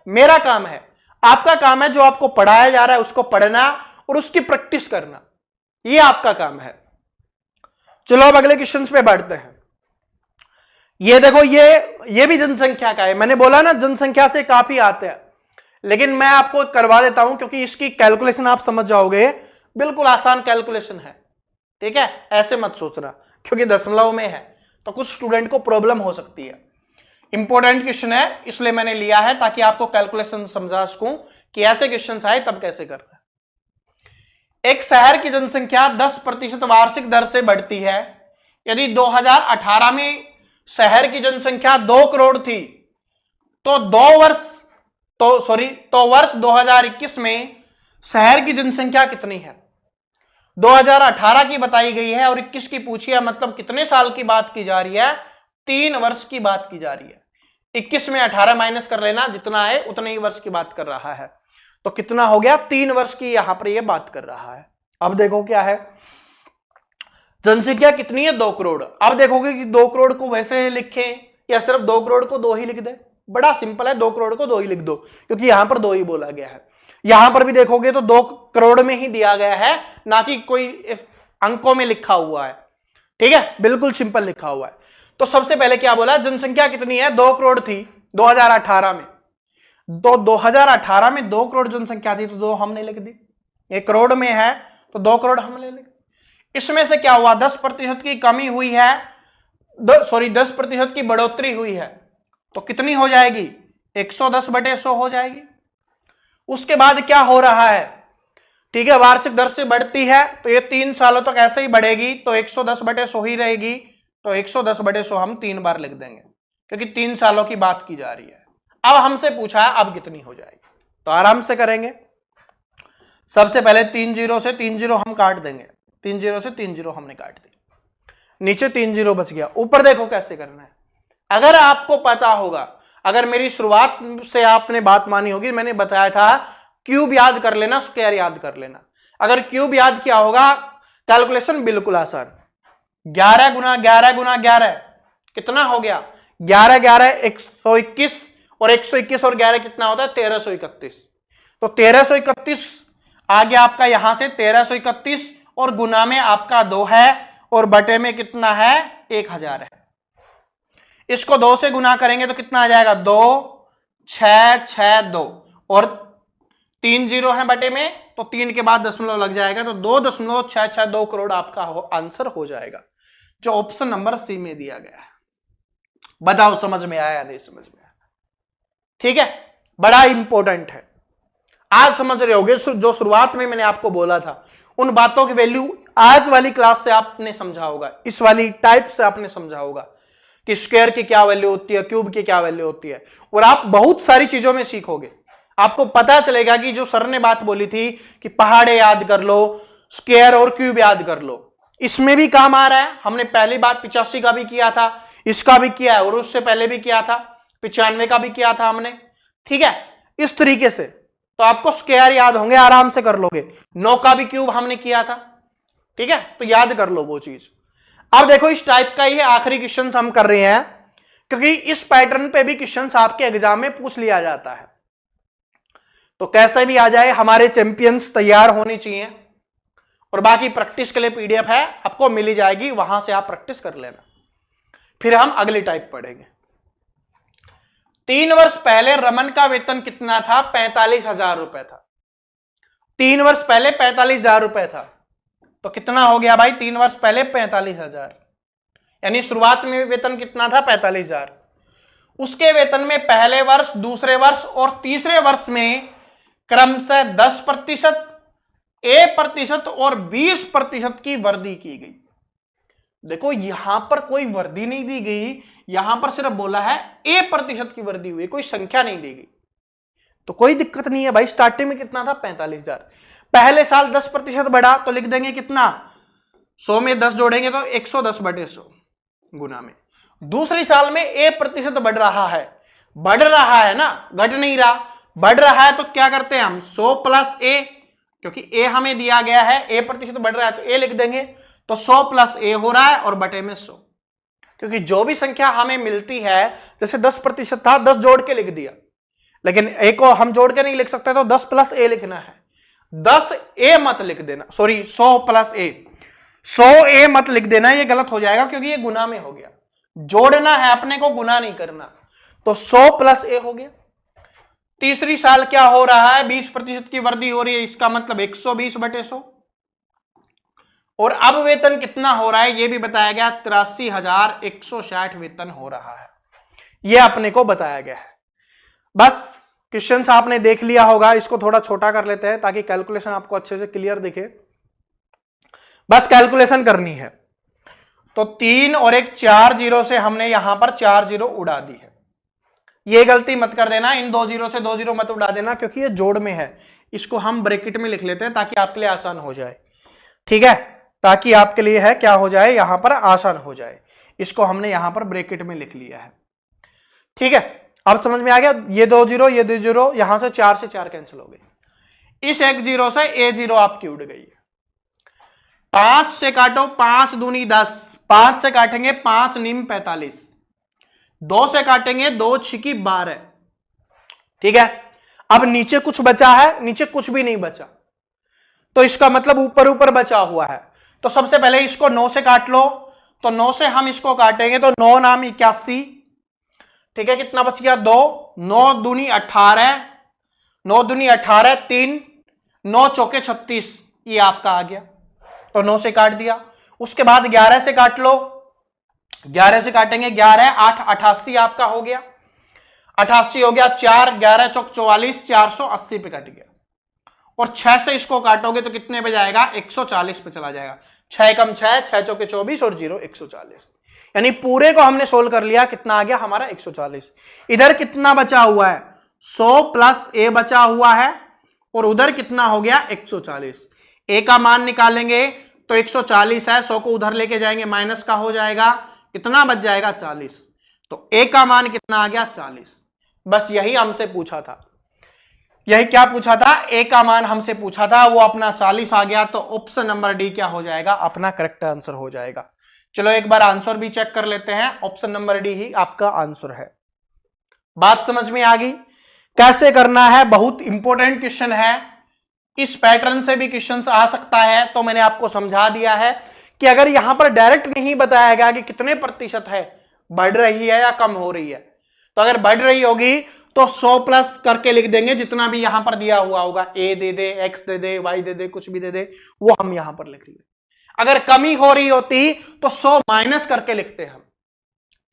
मेरा काम है, आपका काम है जो आपको पढ़ाया जा रहा है उसको पढ़ना और उसकी प्रैक्टिस करना, ये आपका काम है। चलो अब अगले क्वेश्चंस पे बढ़ते हैं। ये देखो, ये भी जनसंख्या का है। मैंने बोला ना जनसंख्या से काफी आते हैं, लेकिन मैं आपको करवा देता हूं क्योंकि इसकी कैलकुलेशन आप समझ जाओगे, बिल्कुल आसान कैलकुलेशन है। ठीक है, ऐसे मत सोचना, क्योंकि दशमलव में है तो कुछ स्टूडेंट को प्रॉब्लम हो सकती है। इंपॉर्टेंट क्वेश्चन है, इसलिए मैंने लिया है ताकि आपको कैलकुलेशन समझा सकूं कि ऐसे क्वेश्चन आए तब कैसे करना है। एक शहर की जनसंख्या 10% वार्षिक दर से बढ़ती है। यदि 2018 में शहर की जनसंख्या 2 करोड़ थी, तो वर्ष 2021 में शहर की जनसंख्या कितनी है? 2018 की बताई गई है और 21 की पूछी है, मतलब कितने साल की बात की जा रही है? 3 वर्ष की बात की जा रही है। 21 में 18 माइनस कर लेना, जितना है उतने ही वर्ष की बात कर रहा है। तो कितना हो गया? 3 वर्ष की यहां पर यह बात कर रहा है। अब देखो क्या है, जनसंख्या कितनी है? 2 करोड़। अब देखोगे कि 2 करोड़ को वैसे लिखें या सिर्फ 2 करोड़ को 2 ही लिख दे? बड़ा सिंपल है, 2 करोड़ को 2 ही लिख दो, क्योंकि यहां पर 2 ही बोला गया है। यहां पर भी देखोगे तो 2 करोड़ में ही दिया गया है, ना कि कोई अंकों में लिखा हुआ है। ठीक है, बिल्कुल सिंपल लिखा हुआ है। तो सबसे पहले क्या बोला? जनसंख्या कितनी है? 2 करोड़ थी 2018 में। तो 2018 में 2 करोड़ जनसंख्या थी, तो 2 हमने लिख दी। 1 करोड़ में है तो 2 करोड़ हमने लिख। इसमें से क्या हुआ? 10% की कमी हुई है, 10% की बढ़ोतरी हुई है, तो कितनी हो जाएगी? 110/100 हो जाएगी। उसके बाद क्या हो रहा है? ठीक है, वार्षिक दर से बढ़ती है, तो ये 3 सालों तक ऐसे ही बढ़ेगी, तो 110/100 ही रहेगी। तो 110/100 हम 3 बार लिख देंगे, क्योंकि 3 सालों की बात की जा रही है। अब हमसे पूछा है अब कितनी हो जाएगी, तो आराम से करेंगे। सबसे पहले 3 जीरो से 3 जीरो हम काट देंगे, 3 जीरो से 3 जीरो हमने काट दिया, नीचे 3 जीरो बच गया। ऊपर देखो कैसे करना है। अगर आपको पता होगा, अगर मेरी शुरुआत से आपने बात मानी होगी, मैंने बताया था क्यूब याद कर लेना, स्क्वायर याद कर लेना। अगर क्यूब याद किया होगा, कैलकुलेशन बिल्कुल आसान। 11 गुना 11 गुना 11 कितना हो गया? 11 11 121, और 121 और 11 कितना होता है? 1331। तो 1331 आ गया आपका यहां से 1331, और गुना में आपका 2 है, और बटे में कितना है? 1000 है। इसको 2 से गुना करेंगे तो कितना आ जाएगा? 2 6 6 2, और 3 जीरो है बटे में, तो 3 के बाद दशमलव लग जाएगा, तो 2.662 करोड़ आपका आंसर हो जाएगा, जो ऑप्शन नंबर सी में दिया गया है। बताओ समझ में आया या नहीं समझ में आया? ठीक है, बड़ा इंपॉर्टेंट है। आज समझ रहे होगे, जो शुरुआत में मैंने आपको बोला था, उन बातों की वैल्यू आज वाली क्लास से आपने समझा होगा, इस वाली टाइप से आपने समझा होगा कि स्क्वायर की क्या वैल्यू होती है, क्यूब की क्या वैल्यू होती है, और आप बहुत सारी चीजों में सीखोगे। आपको पता चलेगा कि जो सर ने बात बोली थी कि पहाड़े याद कर लो, स्क्वायर और क्यूब याद कर लो, इसमें भी काम आ रहा है। हमने पहली बार 85 का भी किया था, इसका भी किया है, और उससे पहले भी किया था, 95 का भी किया था हमने। ठीक है, इस तरीके से तो आपको स्क्वायर याद होंगे, आराम से कर लोगे। 9 का भी क्यूब हमने किया था। ठीक है, तो याद कर लो वो चीज। अब देखो, इस टाइप का ये आखिरी क्वेश्चन हम कर रहे हैं, क्योंकि इस पैटर्न पे भी क्वेश्चन आपके एग्जाम में पूछ लिया जाता है। तो कैसे भी आ जाए, हमारे चैंपियंस तैयार होनी चाहिए। और बाकी प्रैक्टिस के लिए पीडीएफ है, आपको मिली जाएगी, वहां से आप प्रैक्टिस कर लेना। फिर हम अगली टाइप पढ़ेंगे। 3 वर्ष पहले रमन का वेतन कितना था? 45,000 रुपए था। 3 वर्ष पहले 45,000 रुपए था, तो कितना हो गया भाई? 3 वर्ष पहले 45,000, यानी शुरुआत में वेतन कितना था? 45,000। उसके वेतन में पहले वर्ष, दूसरे वर्ष और तीसरे वर्ष में क्रमशः 10%, A% और 20% की वृद्धि की गई। देखो, यहां पर कोई वृद्धि नहीं दी गई, यहां पर सिर्फ बोला है A% की वृद्धि हुई, कोई संख्या नहीं दी गई। तो कोई दिक्कत नहीं है भाई। स्टार्टिंग में कितना था? 45,000। पहले साल 10% बढ़ा, तो लिख देंगे कितना? 100 में 10 जोड़ेंगे तो 110/100 गुना में। दूसरी साल में A% बढ़ रहा है ना, घट नहीं रहा, बढ़ रहा है, तो क्या करते हैं हम? 100 + A, क्योंकि A हमें दिया गया है, A% बढ़ रहा है तो A लिख देंगे, तो 100 + A हो रहा है, और बटे में 100, क्योंकि जो भी संख्या हमें मिलती है, जैसे 10% था, 10 जोड़ के लिख दिया, लेकिन A को हम जोड़ के नहीं लिख सकते, तो 10 + A लिखना है। 10A मत लिख देना, सॉरी 100 + A, 100A मत लिख देना, ये गलत हो जाएगा, क्योंकि ये गुना में हो गया। जोड़ना है अपने को, गुना नहीं करना। तो 100 + A हो गया। तीसरी साल क्या हो रहा है? 20% की वृद्धि हो रही है, इसका मतलब 120/100। और अब वेतन कितना हो रहा है ये भी बताया गया, 83,160 वेतन हो रहा है, ये अपने को बताया गया है। बस क्वेश्चंस आपने देख लिया होगा, इसको थोड़ा छोटा कर लेते हैं ताकि कैलकुलेशन आपको अच्छे से क्लियर दिखे। बस कैलकुलेशन करनी है। तो 3 और एक 4 जीरो से हमने यहां पर 4 जीरो उड़ा दी है। ये गलती मत कर देना, इन 2 जीरो से 2 जीरो मत उड़ा देना, क्योंकि ये जोड़ में है। इसको हम ब्रैकेट में लिख लेते हैं ताकि आपके लिए आसान हो जाए, ठीक है, ताकि आपके लिए है क्या हो जाए, यहां पर आसान हो जाए। इसको हमने यहां पर ब्रैकेट में लिख लिया है, ठीक है। अब समझ में आ गया, ये 2 जीरो, ये 2 जीरो, यहां से 4 कैंसिल हो गई। इस 1 जीरो से ए जीरो आपकी उड़ गई। 5 से काटो, 5 दूनी 10, 5 से काटेंगे 5 नीम 45, 2 से काटेंगे 2 छिकी 12, ठीक है। अब नीचे कुछ बचा है, नीचे कुछ भी नहीं बचा, तो इसका मतलब ऊपर ऊपर बचा हुआ है। तो सबसे पहले इसको 9 से काट लो, तो 9 से हम इसको काटेंगे तो 9 नाम 81, ठीक है। कितना बच गया 2, 9 दूनी 18, 9 दूनी 18, 3, 9 चौके 36, ये आपका आ गया, तो 9 से काट दिया। उसके बाद 11 से काट लो, 11 से काटेंगे 11, 8, 88 आपका हो गया, 88 हो गया। 4, 11 चौक 44, 480 पे कट गया। और 6 से इसको काटोगे तो कितने पे जाएगा, 140 पे चला जाएगा। 6 कम 6, 6 चौके 24 और 0 140, यानी पूरे को हमने सोल्व कर लिया। कितना आ गया हमारा 140। इधर कितना बचा हुआ है, 100 प्लस ए बचा हुआ है, और उधर कितना हो गया 140। ए का मान निकालेंगे तो 140 है, 100 को उधर लेके जाएंगे माइनस का हो जाएगा, कितना बच जाएगा 40। तो ए का मान कितना आ गया 40। बस यही हमसे पूछा था, यही क्या पूछा था, ए का मान हमसे पूछा था, वो अपना 40 आ गया। तो ऑप्शन नंबर डी क्या हो जाएगा, अपना करेक्ट आंसर हो जाएगा। चलो एक बार आंसर भी चेक कर लेते हैं, ऑप्शन नंबर डी ही आपका आंसर है। बात समझ में आ गई कैसे करना है, बहुत इंपॉर्टेंट क्वेश्चन है, इस पैटर्न से भी क्वेश्चन आ सकता है। तो मैंने आपको समझा दिया है कि अगर यहां पर डायरेक्ट नहीं बताया गया कि कितने प्रतिशत है, बढ़ रही है या कम हो रही है, तो अगर बढ़ रही होगी तो 100 प्लस करके लिख देंगे, जितना भी यहां पर दिया हुआ होगा, ए दे दे, x they they, why they दे, कुछ भी दे दे, वो हम यहां पर लिख लेंगे। अगर कमी हो रही होती तो 100 माइनस करके लिखते हम,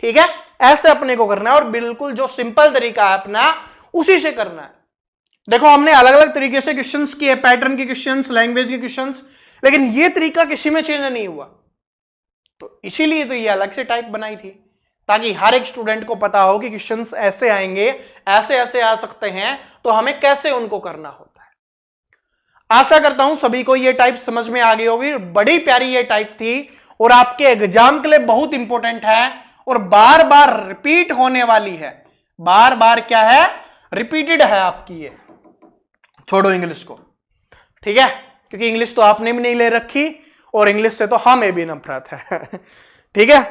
ठीक है। ऐसे अपने को करना है, और बिल्कुल जो सिंपल तरीका है अपना उसी से करना है। देखो हमने अलग अलग तरीके से क्वेश्चंस किए, पैटर्न के क्वेश्चंस, लैंग्वेज के क्वेश्चंस, लेकिन ये तरीका किसी में चेंज नहीं हुआ। तो इसीलिए तो ये अलग से टाइप बनाई थी, ताकि हर एक स्टूडेंट को पता हो कि क्वेश्चंस ऐसे आएंगे, ऐसे ऐसे आ सकते हैं, तो हमें कैसे उनको करना होता है। आशा करता हूं सभी को ये टाइप समझ में आ गई होगी। बड़ी प्यारी ये टाइप थी, और आपके एग्जाम के लिए बहुत इंपॉर्टेंट है, और बार बार रिपीट होने वाली है। बार बार क्या है, रिपीटेड है आपकी ये। छोड़ो इंग्लिश को, ठीक है, क्योंकि इंग्लिश तो आपने भी नहीं ले रखी, और इंग्लिश से तो हमें भी नफरत है, ठीक है।